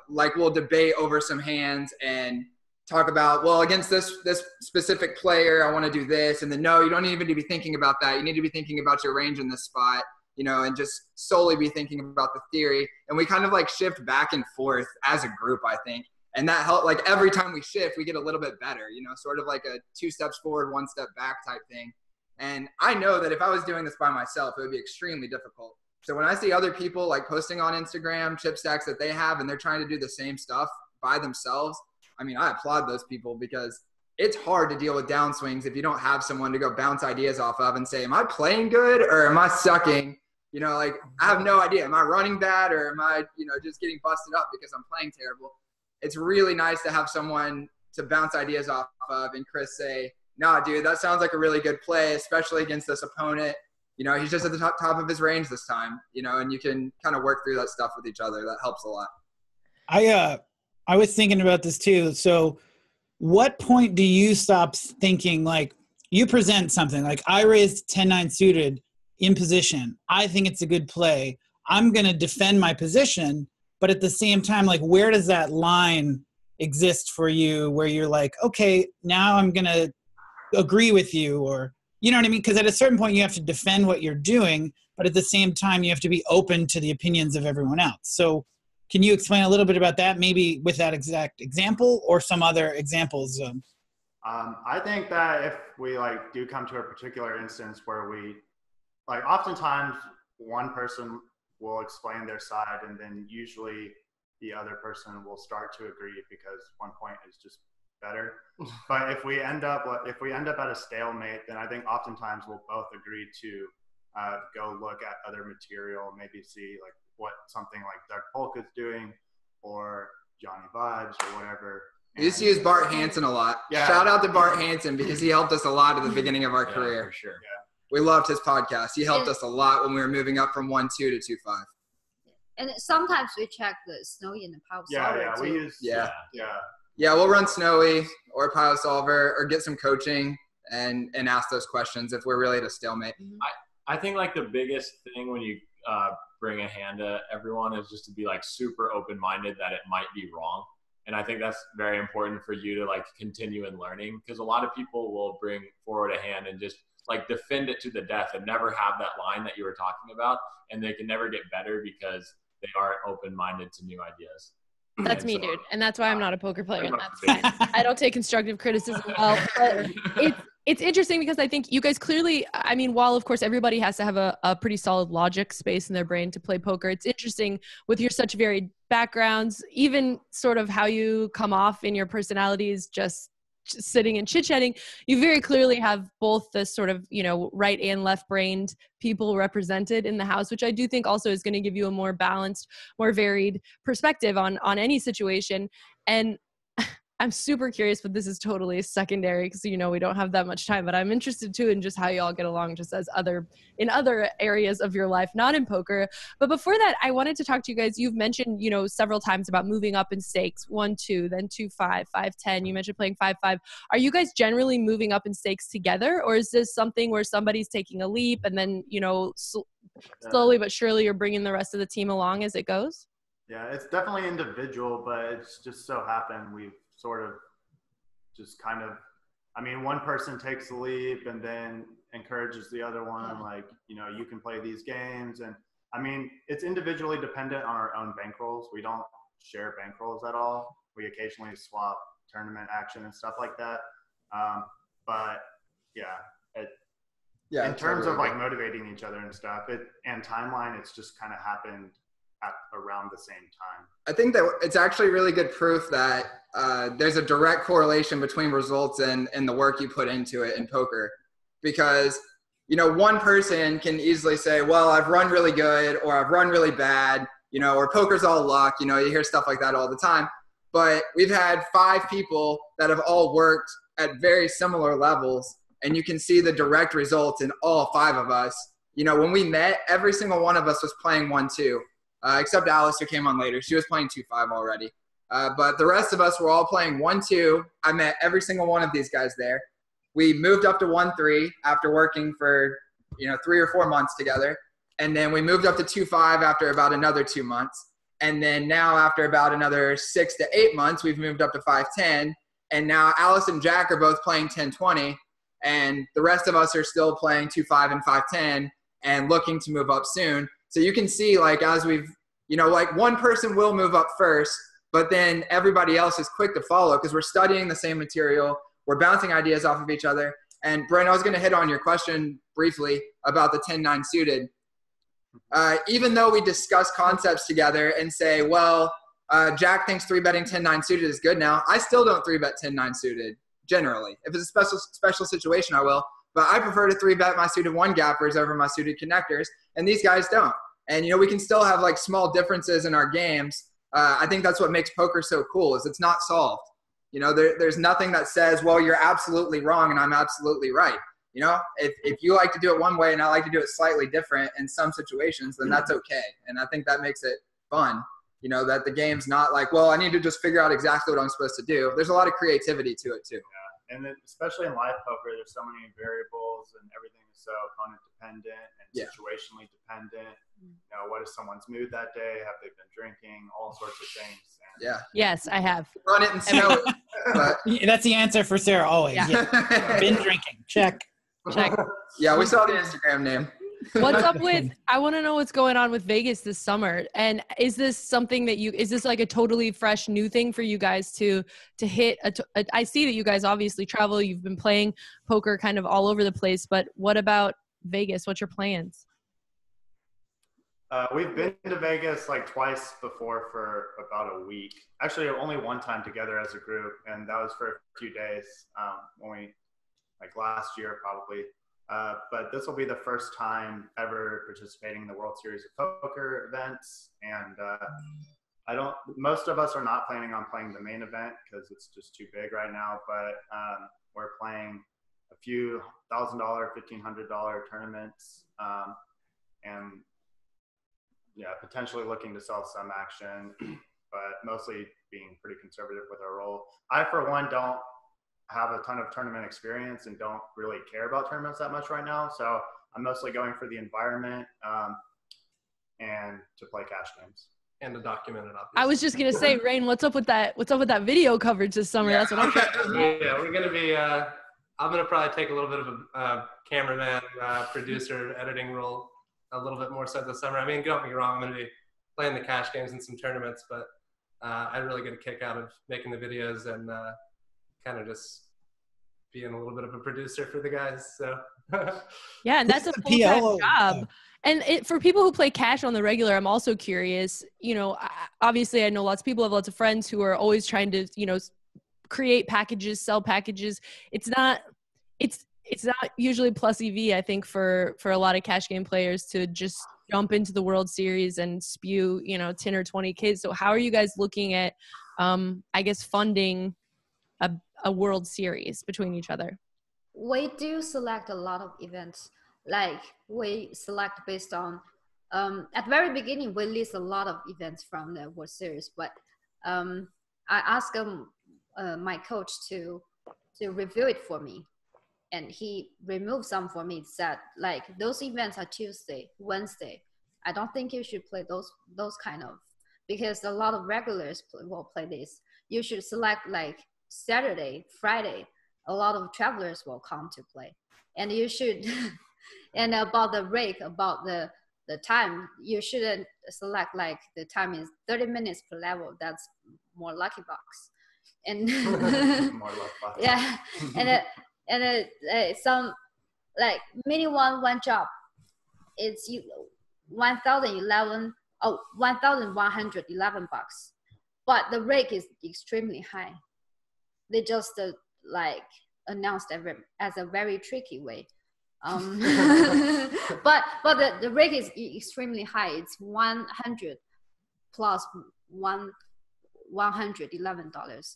like we'll debate over some hands and talk about, well, against this specific player, I want to do this, and then no, you don't even need to be thinking about that. You need to be thinking about your range in this spot, you know, and just solely be thinking about the theory. And we kind of like shift back and forth as a group, I think. And that helped, like every time we shift, we get a little bit better, you know, sort of like a 2 steps forward, 1 step back type thing. And I know that if I was doing this by myself, it would be extremely difficult. So when I see other people like posting on Instagram chip stacks that they have and they're trying to do the same stuff by themselves, I mean, I applaud those people, because it's hard to deal with downswings if you don't have someone to go bounce ideas off of and say, am I playing good or am I sucking? You know, like I have no idea. Am I running bad or am I, you know, just getting busted up because I'm playing terrible? It's really nice to have someone to bounce ideas off of and Chris say, nah, dude, that sounds like a really good play, especially against this opponent. You know, he's just at the top of his range this time, you know, and you can kind of work through that stuff with each other. That helps a lot. I was thinking about this too. So what point do you stop thinking, like you present something like I raised 10-9 suited in position. I think it's a good play. I'm going to defend my position, but at the same time, like where does that line exist for you where you're like, okay, now I'm going to agree with you, or you know what I mean? Because at a certain point you have to defend what you're doing, but at the same time you have to be open to the opinions of everyone else. So can you explain a little bit about that, maybe with that exact example or some other examples? I think that if we like do come to a particular instance where we like, oftentimes one person will explain their side and then usually the other person will start to agree because one point is just better. But if we end up at a stalemate, then I think oftentimes we'll both agree to go look at other material, maybe see like what something like Doug Polka's doing or Johnny Vibes or whatever. We used to use Bart Hansen a lot. Yeah. Shout out to Bart Hansen because he helped us a lot at the beginning of our career. For sure. Yeah. We loved his podcast. He helped us a lot when we were moving up from 1-2 to 2-5. And sometimes we check the Snowy and the Power Solver We too. use Yeah, we'll run Snowy or Pile Solver or get some coaching and ask those questions if we're really at a stalemate. I think like the biggest thing when you bring a hand to everyone is just to be like super open-minded that it might be wrong. And I think that's very important for you to like continue in learning, because a lot of people will bring forward a hand and just like defend it to the death and never have that line that you were talking about. And they can never get better because they aren't open-minded to new ideas. That's me, dude. And that's why I'm not a poker player. And that's fine. I don't take constructive criticism well. But it's interesting because I think you guys clearly, I mean, while of course everybody has to have a pretty solid logic space in their brain to play poker, it's interesting with your such varied backgrounds, even sort of how you come off in your personalities, just sitting and chit-chatting, you very clearly have both the sort of, you know, right and left-brained people represented in the house, which I do think also is going to give you a more balanced, more varied perspective on any situation. And I'm super curious, but this is totally secondary because, you know, we don't have that much time, but I'm interested too in just how you all get along just as in other areas of your life, not in poker. But before that, I wanted to talk to you guys. You've mentioned, you know, several times about moving up in stakes, 1-2, then 2-5, 5-10. You mentioned playing 5-5. Are you guys generally moving up in stakes together, or is this something where somebody's taking a leap and then, you know, slowly but surely you're bringing the rest of the team along as it goes? Yeah, it's definitely individual, but it's just so happened we've sort of just kind of, I mean, one person takes the leap and then encourages the other one, like, you know, you can play these games. And I mean, it's individually dependent on our own bankrolls. We don't share bankrolls at all. We occasionally swap tournament action and stuff like that. But yeah, in terms of like motivating each other and stuff, and timeline, it's just kind of happened at around the same time. I think that it's actually really good proof that there's a direct correlation between results and the work you put into it in poker. Because, you know, one person can easily say, well, I've run really good or I've run really bad, you know, or poker's all luck. You know, you hear stuff like that all the time. But we've had 5 people that have all worked at very similar levels, and you can see the direct results in all 5 of us. You know, when we met, every single one of us was playing 1-2. Except Alice, who came on later. She was playing 2-5 already. But the rest of us were all playing 1-2. I met every single one of these guys there. We moved up to 1-3 after working for, you know, 3 or 4 months together. And then we moved up to 2-5 after about another 2 months. And then now after about another 6 to 8 months, we've moved up to 5-10. And now Alice and Jack are both playing 10-20. And the rest of us are still playing 2-5 and 5-10 and looking to move up soon. So you can see, like, as we've, you know, like one person will move up first, but then everybody else is quick to follow because we're studying the same material. We're bouncing ideas off of each other. And Brent, I was going to hit on your question briefly about the 10-9 suited. Even though we discuss concepts together and say, well, Jack thinks 3-betting 10-9 suited is good now, I still don't 3-bet 10-9 suited generally. If it's a special situation, I will. But I prefer to 3-bet my suited 1-gappers over my suited connectors, and these guys don't. And, you know, we can still have, like, small differences in our games. I think that's what makes poker so cool, is it's not solved. You know, there's nothing that says, well, you're absolutely wrong and I'm absolutely right. You know, if you like to do it one way and I like to do it slightly different in some situations, then that's okay. And I think that makes it fun, you know, that the game's not like, well, I need to just figure out exactly what I'm supposed to do. There's a lot of creativity to it, too. Yeah. And then especially in live poker, there's so many variables and everything is so opponent dependent and situationally dependent. You know, what is someone's mood that day? Have they been drinking? All sorts of things. And Yes, I have. Run it and snow it. But That's the answer for Sarah always. Yeah. Been drinking. Check. Yeah, we saw the Instagram name. What's up with, I want to know what's going on with Vegas this summer. And is this something that is this like a totally fresh new thing for you guys to hit? I see that you guys obviously travel. You've been playing poker kind of all over the place, but what about Vegas? What's your plans? We've been to Vegas like twice before for about a week. Actually, only one time together as a group, and that was for a few days when we, like last year probably. But this will be the first time ever participating in the World Series of Poker events. And most of us are not planning on playing the main event because it's just too big right now. But we're playing a few $1,000, $1,500 tournaments. And yeah, potentially looking to sell some action, but mostly being pretty conservative with our roll. I, for one, don't have a ton of tournament experience and don't really care about tournaments that much right now. So I'm mostly going for the environment and to play cash games. and to document it. Obviously. I was just gonna say, Rain, what's up with that? What's up with that video coverage this summer? That's what I'm trying to do. Yeah, we're gonna be. I'm gonna probably take a little bit of a cameraman, producer, editing role a little bit more so this summer. I mean, don't get me wrong, I'm gonna be playing the cash games and some tournaments, but I really get a kick out of making the videos and kind of just being a little bit of a producer for the guys. So yeah, and that's a full-time job. And for people who play cash on the regular, I'm also curious, you know, obviously I know lots of people, have lots of friends who are always trying to, you know, create packages, sell packages. It's not usually plus EV, I think, for a lot of cash game players to just jump into the World Series and spew, you know, 10 or 20 kids. So how are you guys looking at, I guess, funding a World Series between each other? We do select a lot of events. Like we select based on, at the very beginning, we list a lot of events from the World Series, but I asked my coach to review it for me. And he removed some for me, said like those events are Tuesday, Wednesday. I don't think you should play those kind of, because a lot of regulars will play this. You should select like Saturday, Friday. A lot of travelers will come to play, and you should. And about the rate, about the time, you shouldn't select like the time is 30 minutes per level. That's more lucky box. And More luck box. Yeah, and some like minimum one job, it's $1,111, but the rate is extremely high. They just like announced as a very tricky way. But the rate is extremely high. It's 100 plus $111.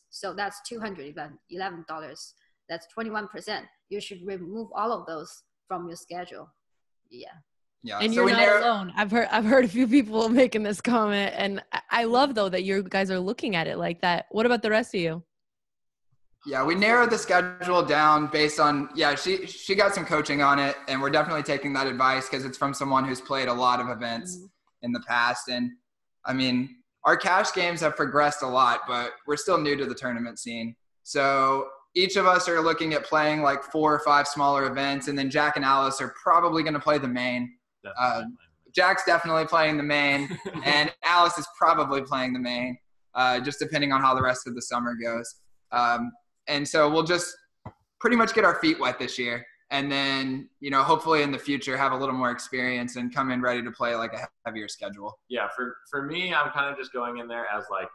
So that's $211. That's 21%. You should remove all of those from your schedule. Yeah. Yeah. And so you're not alone. I've heard a few people making this comment, and I love though that you guys are looking at it like that. What about the rest of you? Yeah, we narrowed the schedule down based on, she got some coaching on it, and we're definitely taking that advice because it's from someone who's played a lot of events in the past. And I mean, our cash games have progressed a lot, but we're still new to the tournament scene. So each of us are looking at playing like 4 or 5 smaller events, and then Jack and Alice are probably going to play the main. Jack's definitely playing the main, and Alice is probably playing the main, just depending on how the rest of the summer goes. And so we'll just pretty much get our feet wet this year, and then, you know, hopefully in the future have a little more experience and come in ready to play like a heavier schedule. Yeah, for me, I'm kind of just going in there as like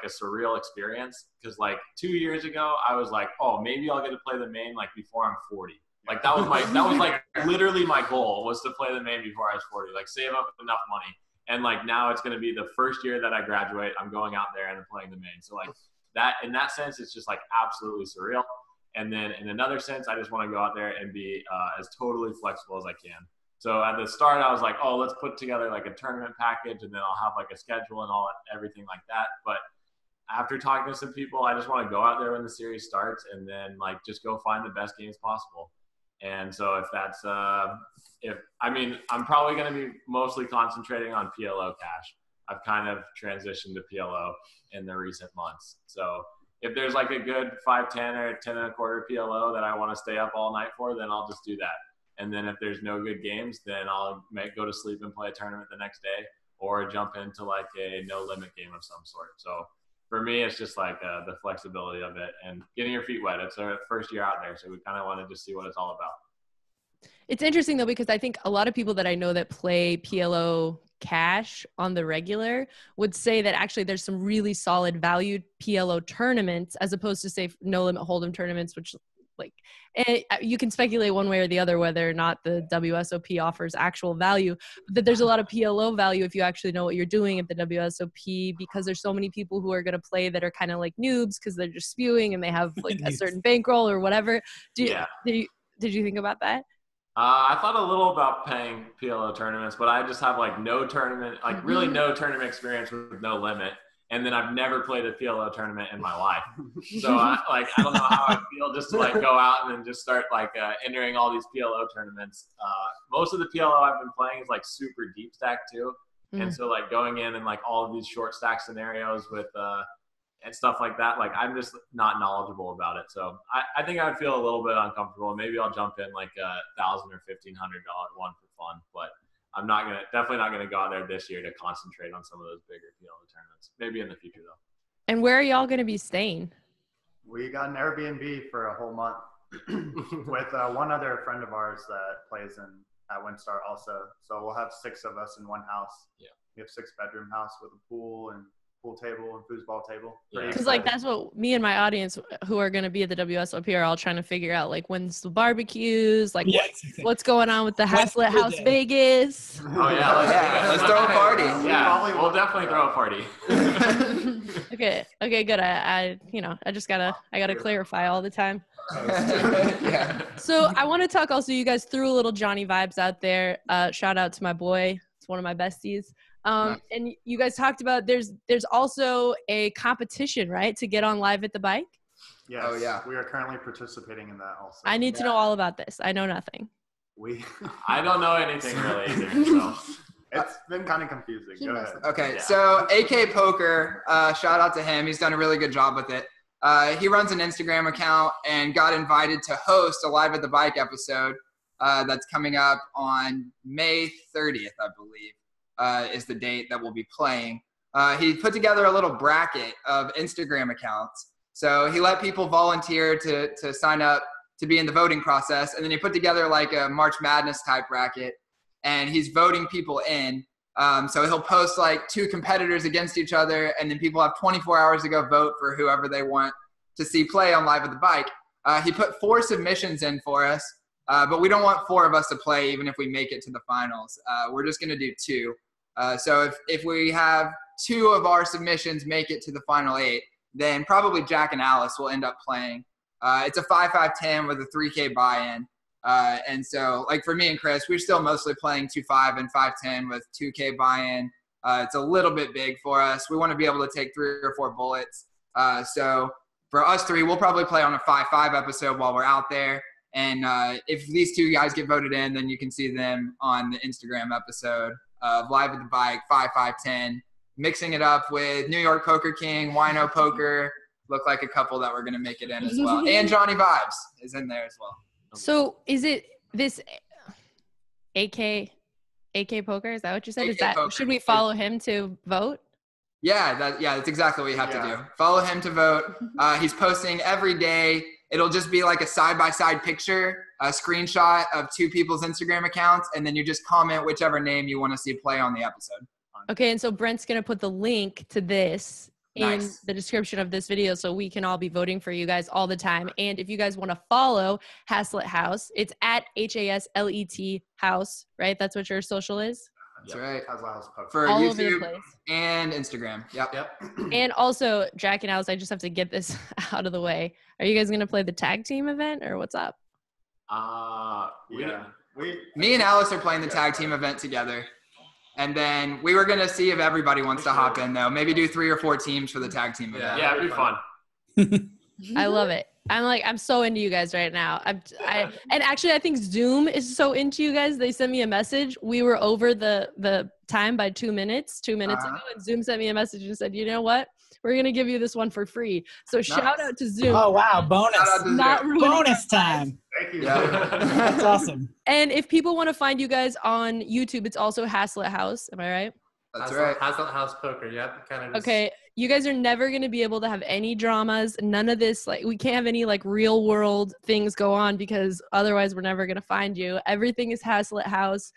a surreal experience, because like 2 years ago I was like, oh, maybe I'll get to play the main like before I'm 40. Like that was like literally my goal, was to play the main before I was 40, like save up enough money. And like now it's going to be the first year that I graduate, I'm going out there and I'm playing the main. So like that, in that sense, it's just like absolutely surreal. And then in another sense, I just want to go out there and be as totally flexible as I can. So at the start, I was like, oh, let's put together like a tournament package, and then I'll have like a schedule and everything like that. But after talking to some people, I just want to go out there when the series starts and then like just go find the best games possible. And so if that's, I'm probably going to be mostly concentrating on PLO cash. I've kind of transitioned to PLO in the recent months. So if there's like a good 5-10 or 10.25 PLO that I want to stay up all night for, then I'll just do that. And then if there's no good games, then I'll go to sleep and play a tournament the next day, or jump into like a no limit game of some sort. So for me, it's just like the flexibility of it and getting your feet wet. It's our first year out there, so we kind of wanted to see what it's all about. It's interesting though, because I think a lot of people that I know that play PLO cash on the regular would say that actually there's some really solid valued PLO tournaments, as opposed to say no limit hold'em tournaments, which like you can speculate one way or the other whether or not the WSOP offers actual value, but that there's a lot of PLO value if you actually know what you're doing at the WSOP, because there's so many people who are going to play that are kind of like noobs because they're just spewing and they have like a certain bankroll or whatever. Did you think about that? I thought a little about paying PLO tournaments, but I just have like no tournament, like really no tournament experience with no limit. And then I've never played a PLO tournament in my life. So I don't know how I feel just to like go out and then just start like entering all these PLO tournaments. Most of the PLO I've been playing is like super deep stack too. And so like going in and like all of these short stack scenarios with and stuff like that, like I'm just not knowledgeable about it. So I think I would feel a little bit uncomfortable. Maybe I'll jump in like $1,000 or $1,500 one for fun, but I'm definitely not gonna go out there this year to concentrate on some of those bigger tournaments. Maybe in the future though. And where are y'all gonna be staying? We got an Airbnb for a whole month with one other friend of ours that plays at WinStar also. So we'll have 6 of us in one house. Yeah. We have 6-bedroom house with a pool and pool table and foosball table. Because like that's what me and my audience who are going to be at the WSOP are all trying to figure out, like when's the barbecues, like what's going on with the Haslet House Vegas. Oh yeah, let's throw a party. Yeah, we'll definitely throw a party. Okay, good. I gotta clarify all the time. Yeah. So I want to talk also, you guys threw a little Johnny vibes out there. Shout out to my boy. It's one of my besties. Nice. And you guys talked about there's also a competition, right, to get on Live at the Bike? Yes. Oh, yeah. We are currently participating in that also. I need to know all about this. I know nothing. I don't know anything really either. So. It's been kind of confusing. Go ahead. Okay, so AK Poker, shout out to him. He's done a really good job with it. He runs an Instagram account and got invited to host a Live at the Bike episode that's coming up on May 30th, I believe, is the date that we'll be playing. He put together a little bracket of Instagram accounts. So he let people volunteer to sign up to be in the voting process. And then he put together like a March Madness type bracket. And he's voting people in. So he'll post like 2 competitors against each other, and then people have 24 hours to go vote for whoever they want to see play on Live at the Bike. He put 4 submissions in for us, but we don't want 4 of us to play even if we make it to the finals. We're just gonna do 2. So if we have 2 of our submissions make it to the final 8, then probably Jack and Alice will end up playing. It's a 5-5-10 with a 3K buy-in. And so like for me and Chris, we're still mostly playing 2-5 and 5-10 with 2K buy-in. It's a little bit big for us. We want to be able to take 3 or 4 bullets. So for us 3, we'll probably play on a 5-5 episode while we're out there. And if these 2 guys get voted in, then you can see them on the Instagram episode of Live at the Bike, 5-5-10, mixing it up with New York Poker King, Wino Poker, look like a couple that we're going to make it in as well. And Johnny Vibes is in there as well. So is it this AK Poker? Is that what you said? Is that, should we follow him to vote? Yeah, that's exactly what you have to do. Follow him to vote. He's posting every day. It'll just be like a side-by-side picture, a screenshot of 2 people's Instagram accounts, and then you just comment whichever name you want to see play on the episode. Okay, and so Brent's going to put the link to this in Nice. the description of this video so we can all be voting for you guys all the time. And if you guys want to follow Haslet House, it's at HASLET House, right? That's what your social is? That's right. Haslet House Poker. For All over the YouTube place. and Instagram. Yep. And also, Jack and Alice, I just have to get this out of the way. Are you guys going to play the tag team event or what's up? Me and Alice are playing the tag team event together. And then we were going to see if everybody wants to hop in, though. Maybe do 3 or 4 teams for the tag team event. Yeah, it'd be fun. I love it. I'm so into you guys right now. And actually I think Zoom is so into you guys. They sent me a message. We were over the time by 2 minutes ago, and Zoom sent me a message and said, you know what? We're going to give you this one for free. So shout out to Zoom. Oh, wow. Bonus. Bonus Thank you. Yeah. That's awesome. And if people want to find you guys on YouTube, it's also Haslet House. Am I right? That's right. Haslet House Poker. Yep. Kind of. Okay. You guys are never going to be able to have any dramas. None of this, like, we can't have any like real world things go on because otherwise we're never going to find you. Everything is Haslet House.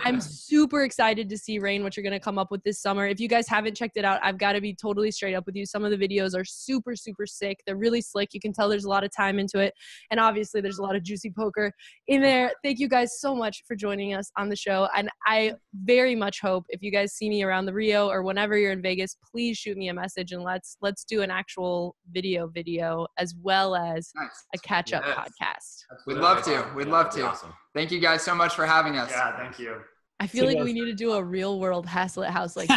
I'm super excited to see, Rain, what you're going to come up with this summer. If you guys haven't checked it out, I've got to be totally straight up with you. Some of the videos are super, super sick. They're really slick. You can tell there's a lot of time into it. And obviously there's a lot of juicy poker in there. Thank you guys so much for joining us on the show. And I very much hope if you guys see me around the Rio or whenever you're in Vegas, please shoot me a message and let's do an actual video as well as a catch-up podcast. We'd love to. We'd love to. Awesome. Thank you guys so much for having us. Yeah, thank you. I feel like we need to do a real world Haslet House like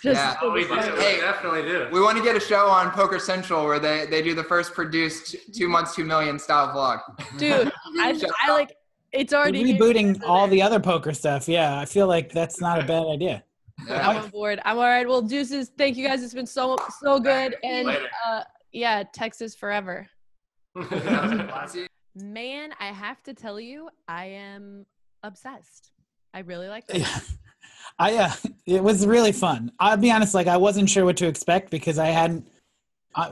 Yeah. Oh, we do. Hey, We definitely do. We want to get a show on Poker Central where they do the first produced 2 months, 2 million style vlog. dude. I like it's already Rebooting all the other poker stuff. Yeah, I feel like that's not a bad idea. I'm on board. I'm all right. Well, deuces. Thank you guys. It's been so good. And yeah, Texas forever. Man, I have to tell you, I am obsessed. I really like that. Yeah. It was really fun. I'll be honest, like I wasn't sure what to expect because it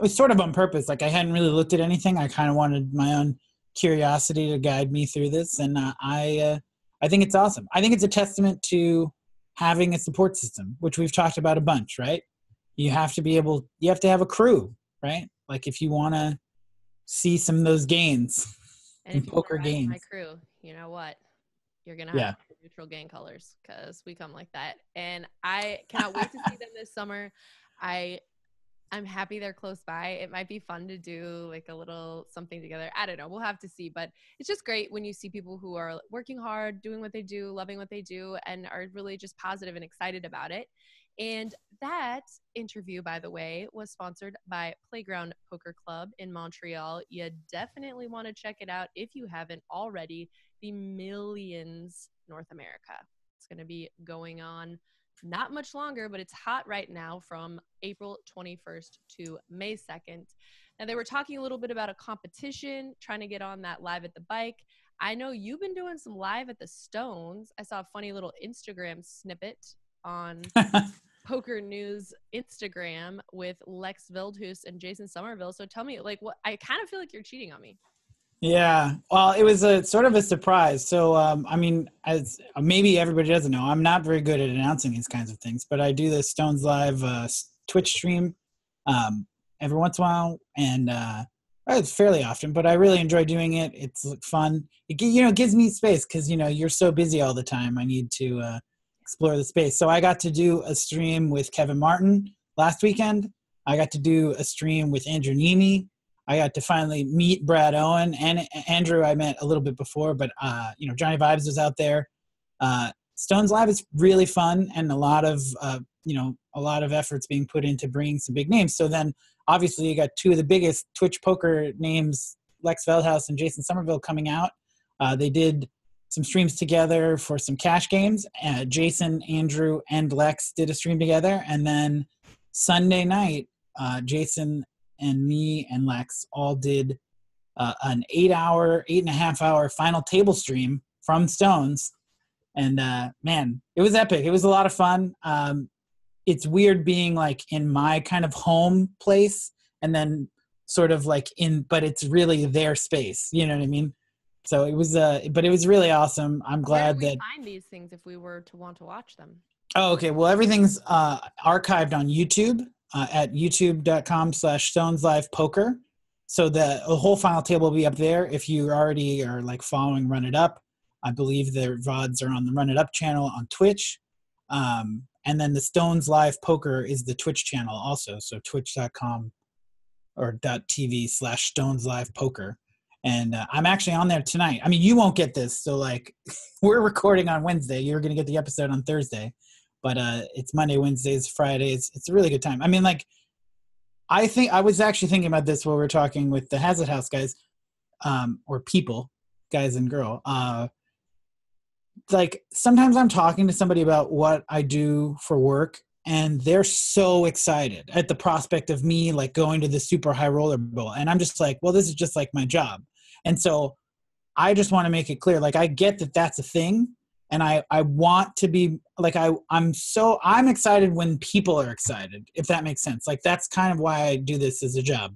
was sort of on purpose. Like I hadn't really looked at anything. I kind of wanted my own curiosity to guide me through this. And I think it's awesome. I think it's a testament to having a support system, which we've talked about a bunch, right? You have to have a crew, right? Like if you want to see some of those gains in poker games. My crew, you know what? You're going to have neutral gang colors because we come like that. And I cannot wait to see them this summer. I'm happy they're close by. It might be fun to do like a little something together. I don't know. We'll have to see. But it's just great when you see people who are working hard, doing what they do, loving what they do, and are really just positive and excited about it. And that interview, by the way, was sponsored by Playground Poker Club in Montreal. You definitely want to check it out if you haven't already. The Millions North America. It's going to be going on not much longer, but it's hot right now from April 21st to May 2nd. Now, they were talking a little bit about a competition, trying to get on that Live at the Bike. I know you've been doing some Live at the Stones. I saw a funny little Instagram snippet on PokerNews Instagram with Lex Veldhuis and Jason Somerville. So tell me, like, what? I kind of feel like you're cheating on me. Yeah, well, it was a sort of a surprise. So, I mean, as maybe everybody doesn't know, I'm not very good at announcing these kinds of things, but I do the Stones Live Twitch stream every once in a while, and it's fairly often. But I really enjoy doing it. It's fun. It gives me space because you're so busy all the time. I need to explore the space. So I got to do a stream with Kevin Martin last weekend. I got to do a stream with Andrew Nemi. I got to finally meet Brad Owen, and Andrew I met a little bit before, but Johnny Vibes was out there. Stones Live is really fun, and a lot of efforts being put into bringing some big names. So then obviously you got two of the biggest Twitch poker names, Lex Veldhuis and Jason Somerville, coming out. They did some streams together for some cash games. Jason, Andrew, and Lex did a stream together, and then Sunday night, Jason and me and Lex all did an 8.5 hour final table stream from Stones. And man, it was epic. It was a lot of fun. It's weird being like in my kind of home place and then sort of like but it's really their space. You know what I mean? So it was, but it was really awesome. I'm glad Where do we that find these things if we were to want to watch them. Oh, okay. Well, everything's archived on YouTube. At youtube.com/StonesLivePoker. So the whole final table will be up there. If you already are like following Run It Up, I believe their VODs are on the Run It Up channel on Twitch. And then the Stones Live Poker is the Twitch channel also. So twitch.com or .tv/StonesLivePoker. And I'm actually on there tonight. I mean, you won't get this. So like we're recording on Wednesday. You're going to get the episode on Thursday. But it's Monday, Wednesdays, Fridays. It's a really good time. I mean, like, I was actually thinking about this while we were talking with the Haslet House guys, or people, guys and girl. Like, sometimes I'm talking to somebody about what I do for work, and they're so excited at the prospect of me, like, going to the super high roller bowl. And I'm just like, well, this is just like my job. And so I just want to make it clear, like, I get that that's a thing. And I want to be like, I'm excited when people are excited, if that makes sense. Like, that's kind of why I do this as a job.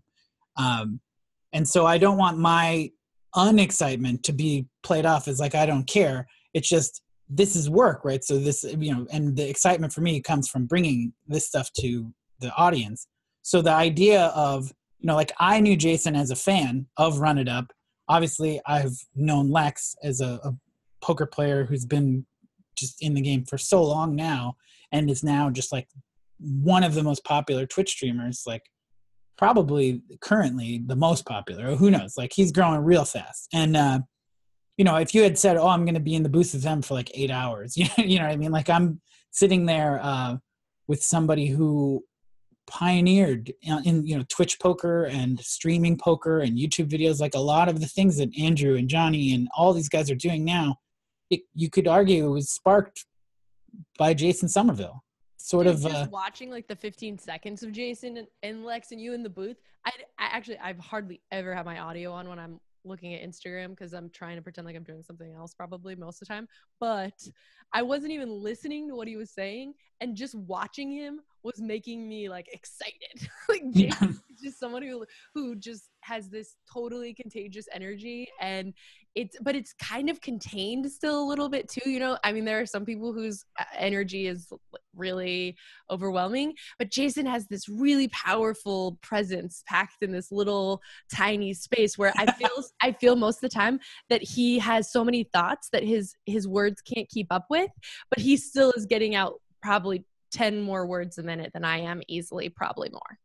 And so I don't want my unexcitement to be played off as like, I don't care. It's just, this is work, right? So this, and the excitement for me comes from bringing this stuff to the audience. So the idea of, like, I knew Jason as a fan of Run It Up. Obviously I've known Lex as a poker player who's been just in the game for so long now and is now just like one of the most popular Twitch streamers, like probably currently the most popular. Who knows? Like, he's growing real fast. And, if you had said, oh, I'm going to be in the booth with them for like 8 hours, you know what I mean? Like, I'm sitting there with somebody who pioneered in Twitch poker and streaming poker and YouTube videos. Like, a lot of the things that Andrew and Johnny and all these guys are doing now, you could argue it was sparked by Jason Somerville. sort Dude, of just watching like the 15 seconds of Jason and Lex and you in the booth. I've hardly ever had my audio on when I'm looking at Instagram because I'm trying to pretend like I'm doing something else probably most of the time. But I wasn't even listening to what he was saying, and just watching him was making me like excited. Like Jason is just someone who just has this totally contagious energy, and it's kind of contained still a little bit too, you know. I mean, there are some people whose energy is really overwhelming, but Jason has this really powerful presence packed in this little tiny space where I feel most of the time that he has so many thoughts that his words can't keep up with, but he still is getting out probably 10 more words a minute than I am easily, probably more.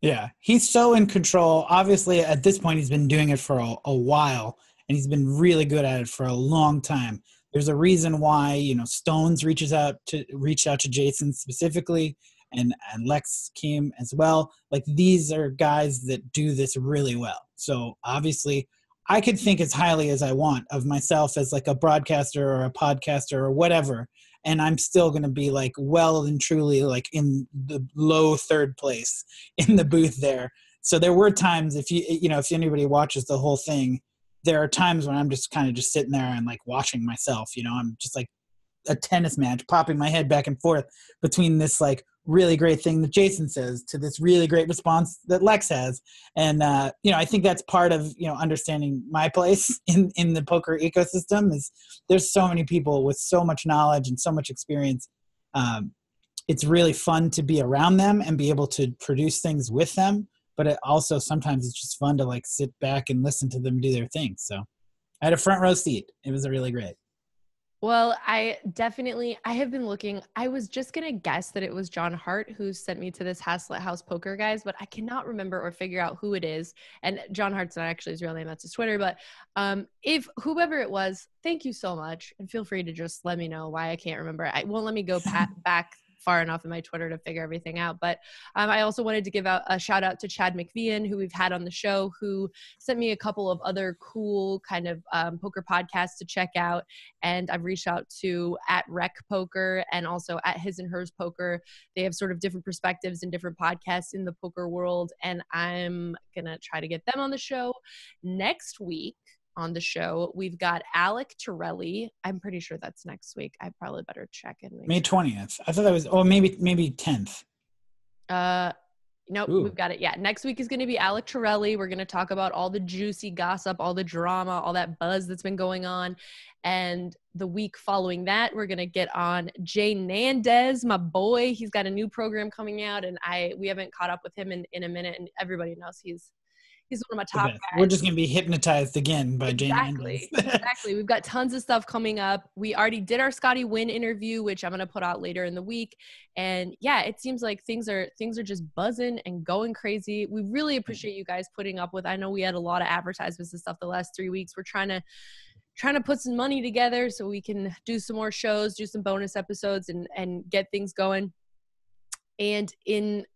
Yeah, he's so in control. Obviously, at this point, he's been doing it for a while, and he's been really good at it for a long time. There's a reason why, you know, Stones reached out to Jason specifically, and Lex came as well. Like, these are guys that do this really well. So obviously, I could think as highly as I want of myself as like a broadcaster or a podcaster or whatever, and I'm still going to be like well and truly like in the low third place in the booth there. So there were times, if anybody watches the whole thing, there are times when I'm just kind of just sitting there and like watching myself, you know, I'm just like a tennis match, popping my head back and forth between this like really great thing that Jason says to this really great response that Lex has. And, I think that's part of, understanding my place in the poker ecosystem is there's so many people with so much knowledge and so much experience. It's really fun to be around them and be able to produce things with them. But it also sometimes it's just fun to like sit back and listen to them do their thing. So I had a front row seat. It was really great. Well, I have been looking. I was just going to guess that it was John Hart who sent me to this Haslet House Poker, guys, but I cannot remember or figure out who it is. And John Hart's not actually his real name. That's his Twitter. But if whoever it was, thank you so much. And feel free to just let me know why I can't remember. I won't let me go back far enough in my Twitter to figure everything out. But I also wanted to give out a shout out to Chad McVean, who we've had on the show, who sent me a couple of other cool kind of poker podcasts to check out. And I've reached out to @Rec Poker and also @His and Hers Poker. They have sort of different perspectives and different podcasts in the poker world. And I'm going to try to get them on the show next week. On the show, we've got Alec Torelli. I'm pretty sure that's next week. I probably better check in. May 20th. I thought that was, maybe 10th. Nope, Ooh. We've got it. Yeah, next week is going to be Alec Torelli. We're going to talk about all the juicy gossip, all the drama, all that buzz that's been going on. And the week following that, we're going to get on Jay Nandez, my boy. He's got a new program coming out, and we haven't caught up with him in a minute, and everybody knows he's one of my top guys. We're just going to be hypnotized again by Jane. Exactly. We've got tons of stuff coming up. We already did our Scotty Wynn interview, which I'm going to put out later in the week. And yeah, it seems like things are just buzzing and going crazy. We really appreciate you guys putting up with. I know we had a lot of advertisements and stuff the last 3 weeks. We're trying to put some money together so we can do some more shows, do some bonus episodes and get things going. And in,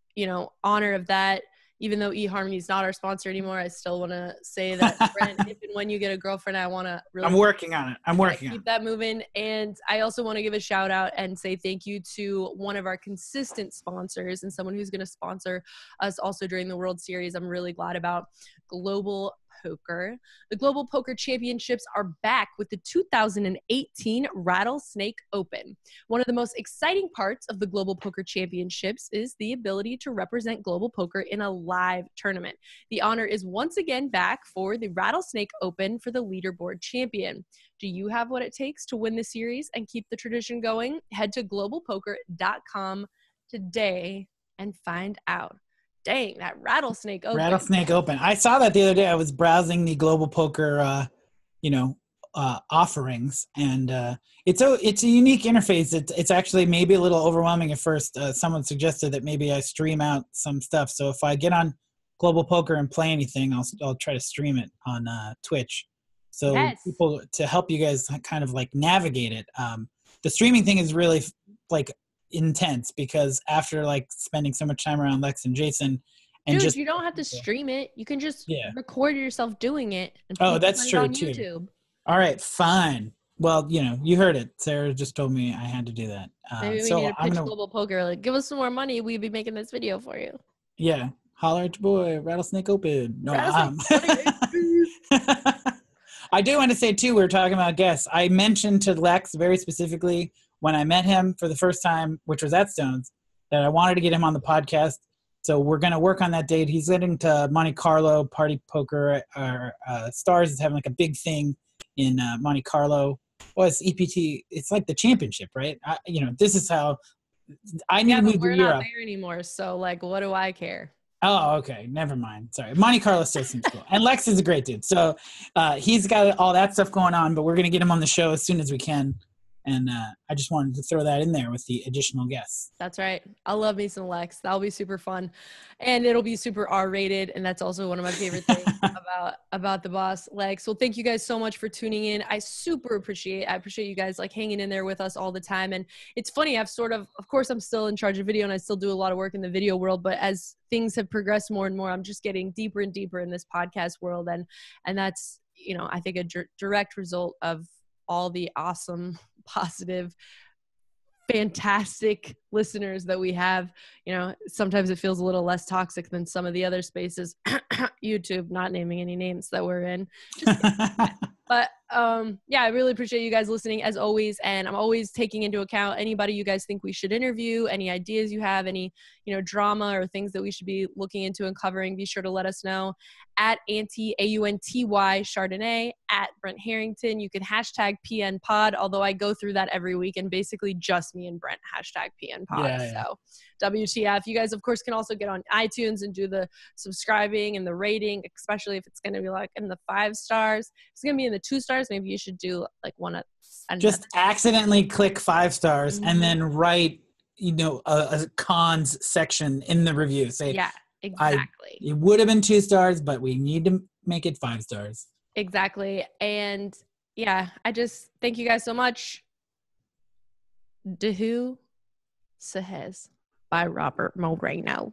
honor of that, even though eHarmony is not our sponsor anymore, I still want to say that, Brent, if and when you get a girlfriend, I want to really... I'm working on it. Keep that moving. And I also want to give a shout out and say thank you to one of our consistent sponsors and someone who's going to sponsor us also during the World Series. I'm really glad about Global Poker. The Global Poker Championships are back with the 2018 Rattlesnake Open. One of the most exciting parts of the Global Poker Championships is the ability to represent global poker in a live tournament. The honor is once again back for the Rattlesnake Open for the leaderboard champion. Do you have what it takes to win the series and keep the tradition going? Head to globalpoker.com today and find out. Dang, that Rattlesnake Open. Rattlesnake Open. I saw that the other day. I was browsing the Global Poker, offerings, and it's a unique interface. It's actually maybe a little overwhelming at first. Someone suggested that maybe I stream out some stuff. So if I get on Global Poker and play anything, I'll try to stream it on Twitch. So people to help you guys kind of like navigate it. The streaming thing is really like intense because after like spending so much time around Lex and Jason and you don't have to stream it. You can just record yourself doing it. And that's true too. YouTube. All right, fine. Well, you heard it. Sarah just told me I had to do that. Maybe we so need to pitch I'm gonna, Global Poker. Like, give us some more money. We'd be making this video for you. yeah, holler at your boy, Rattlesnake Open. No, I do want to say too, we were talking about guests. I mentioned to Lex very specifically when I met him for the first time, which was at Stones, that I wanted to get him on the podcast. So we're going to work on that date. He's heading to Monte Carlo Party Poker. Stars is having like a big thing in Monte Carlo. Well, it's EPT. It's like the championship, right? This is how I need to move to Europe. We're not there anymore. So like, what do I care? Oh, okay. Never mind. Sorry. Monte Carlo still seems cool. And Lex is a great dude. So he's got all that stuff going on, but we're going to get him on the show as soon as we can. And I just wanted to throw that in there with the additional guests. That's right. I love me some Lex. That'll be super fun. And it'll be super R-rated. And that's also one of my favorite things about the boss, Lex. Well, thank you guys so much for tuning in. I appreciate you guys like hanging in there with us all the time. And it's funny, of course, I'm still in charge of video and I still do a lot of work in the video world. But as things have progressed more and more, I'm just getting deeper and deeper in this podcast world. And that's, I think a direct result of all the awesome, positive, fantastic listeners that we have. Sometimes it feels a little less toxic than some of the other spaces. YouTube, not naming any names that we're in. But I really appreciate you guys listening as always. And I'm always taking into account anybody you guys think we should interview, any ideas you have, any, drama or things that we should be looking into and covering. Be sure to let us know at Aunty, AUNTY Chardonnay, at Brent Harrington. You can hashtag PN Pod, although I go through that every week and basically just me and Brent hashtag PN Pod. Yeah. So WTF. You guys, of course, can also get on iTunes and do the subscribing and the rating, especially if it's going to be like in the 5 stars. If it's going to be in the 2 stars, maybe you should do like one at just accidentally click 5 stars and then write, a cons section in the review. Say, yeah, exactly. It would have been 2 stars, but we need to make it 5 stars. Exactly. And I just thank you guys so much. Dehu Sahez by Robert Moreno.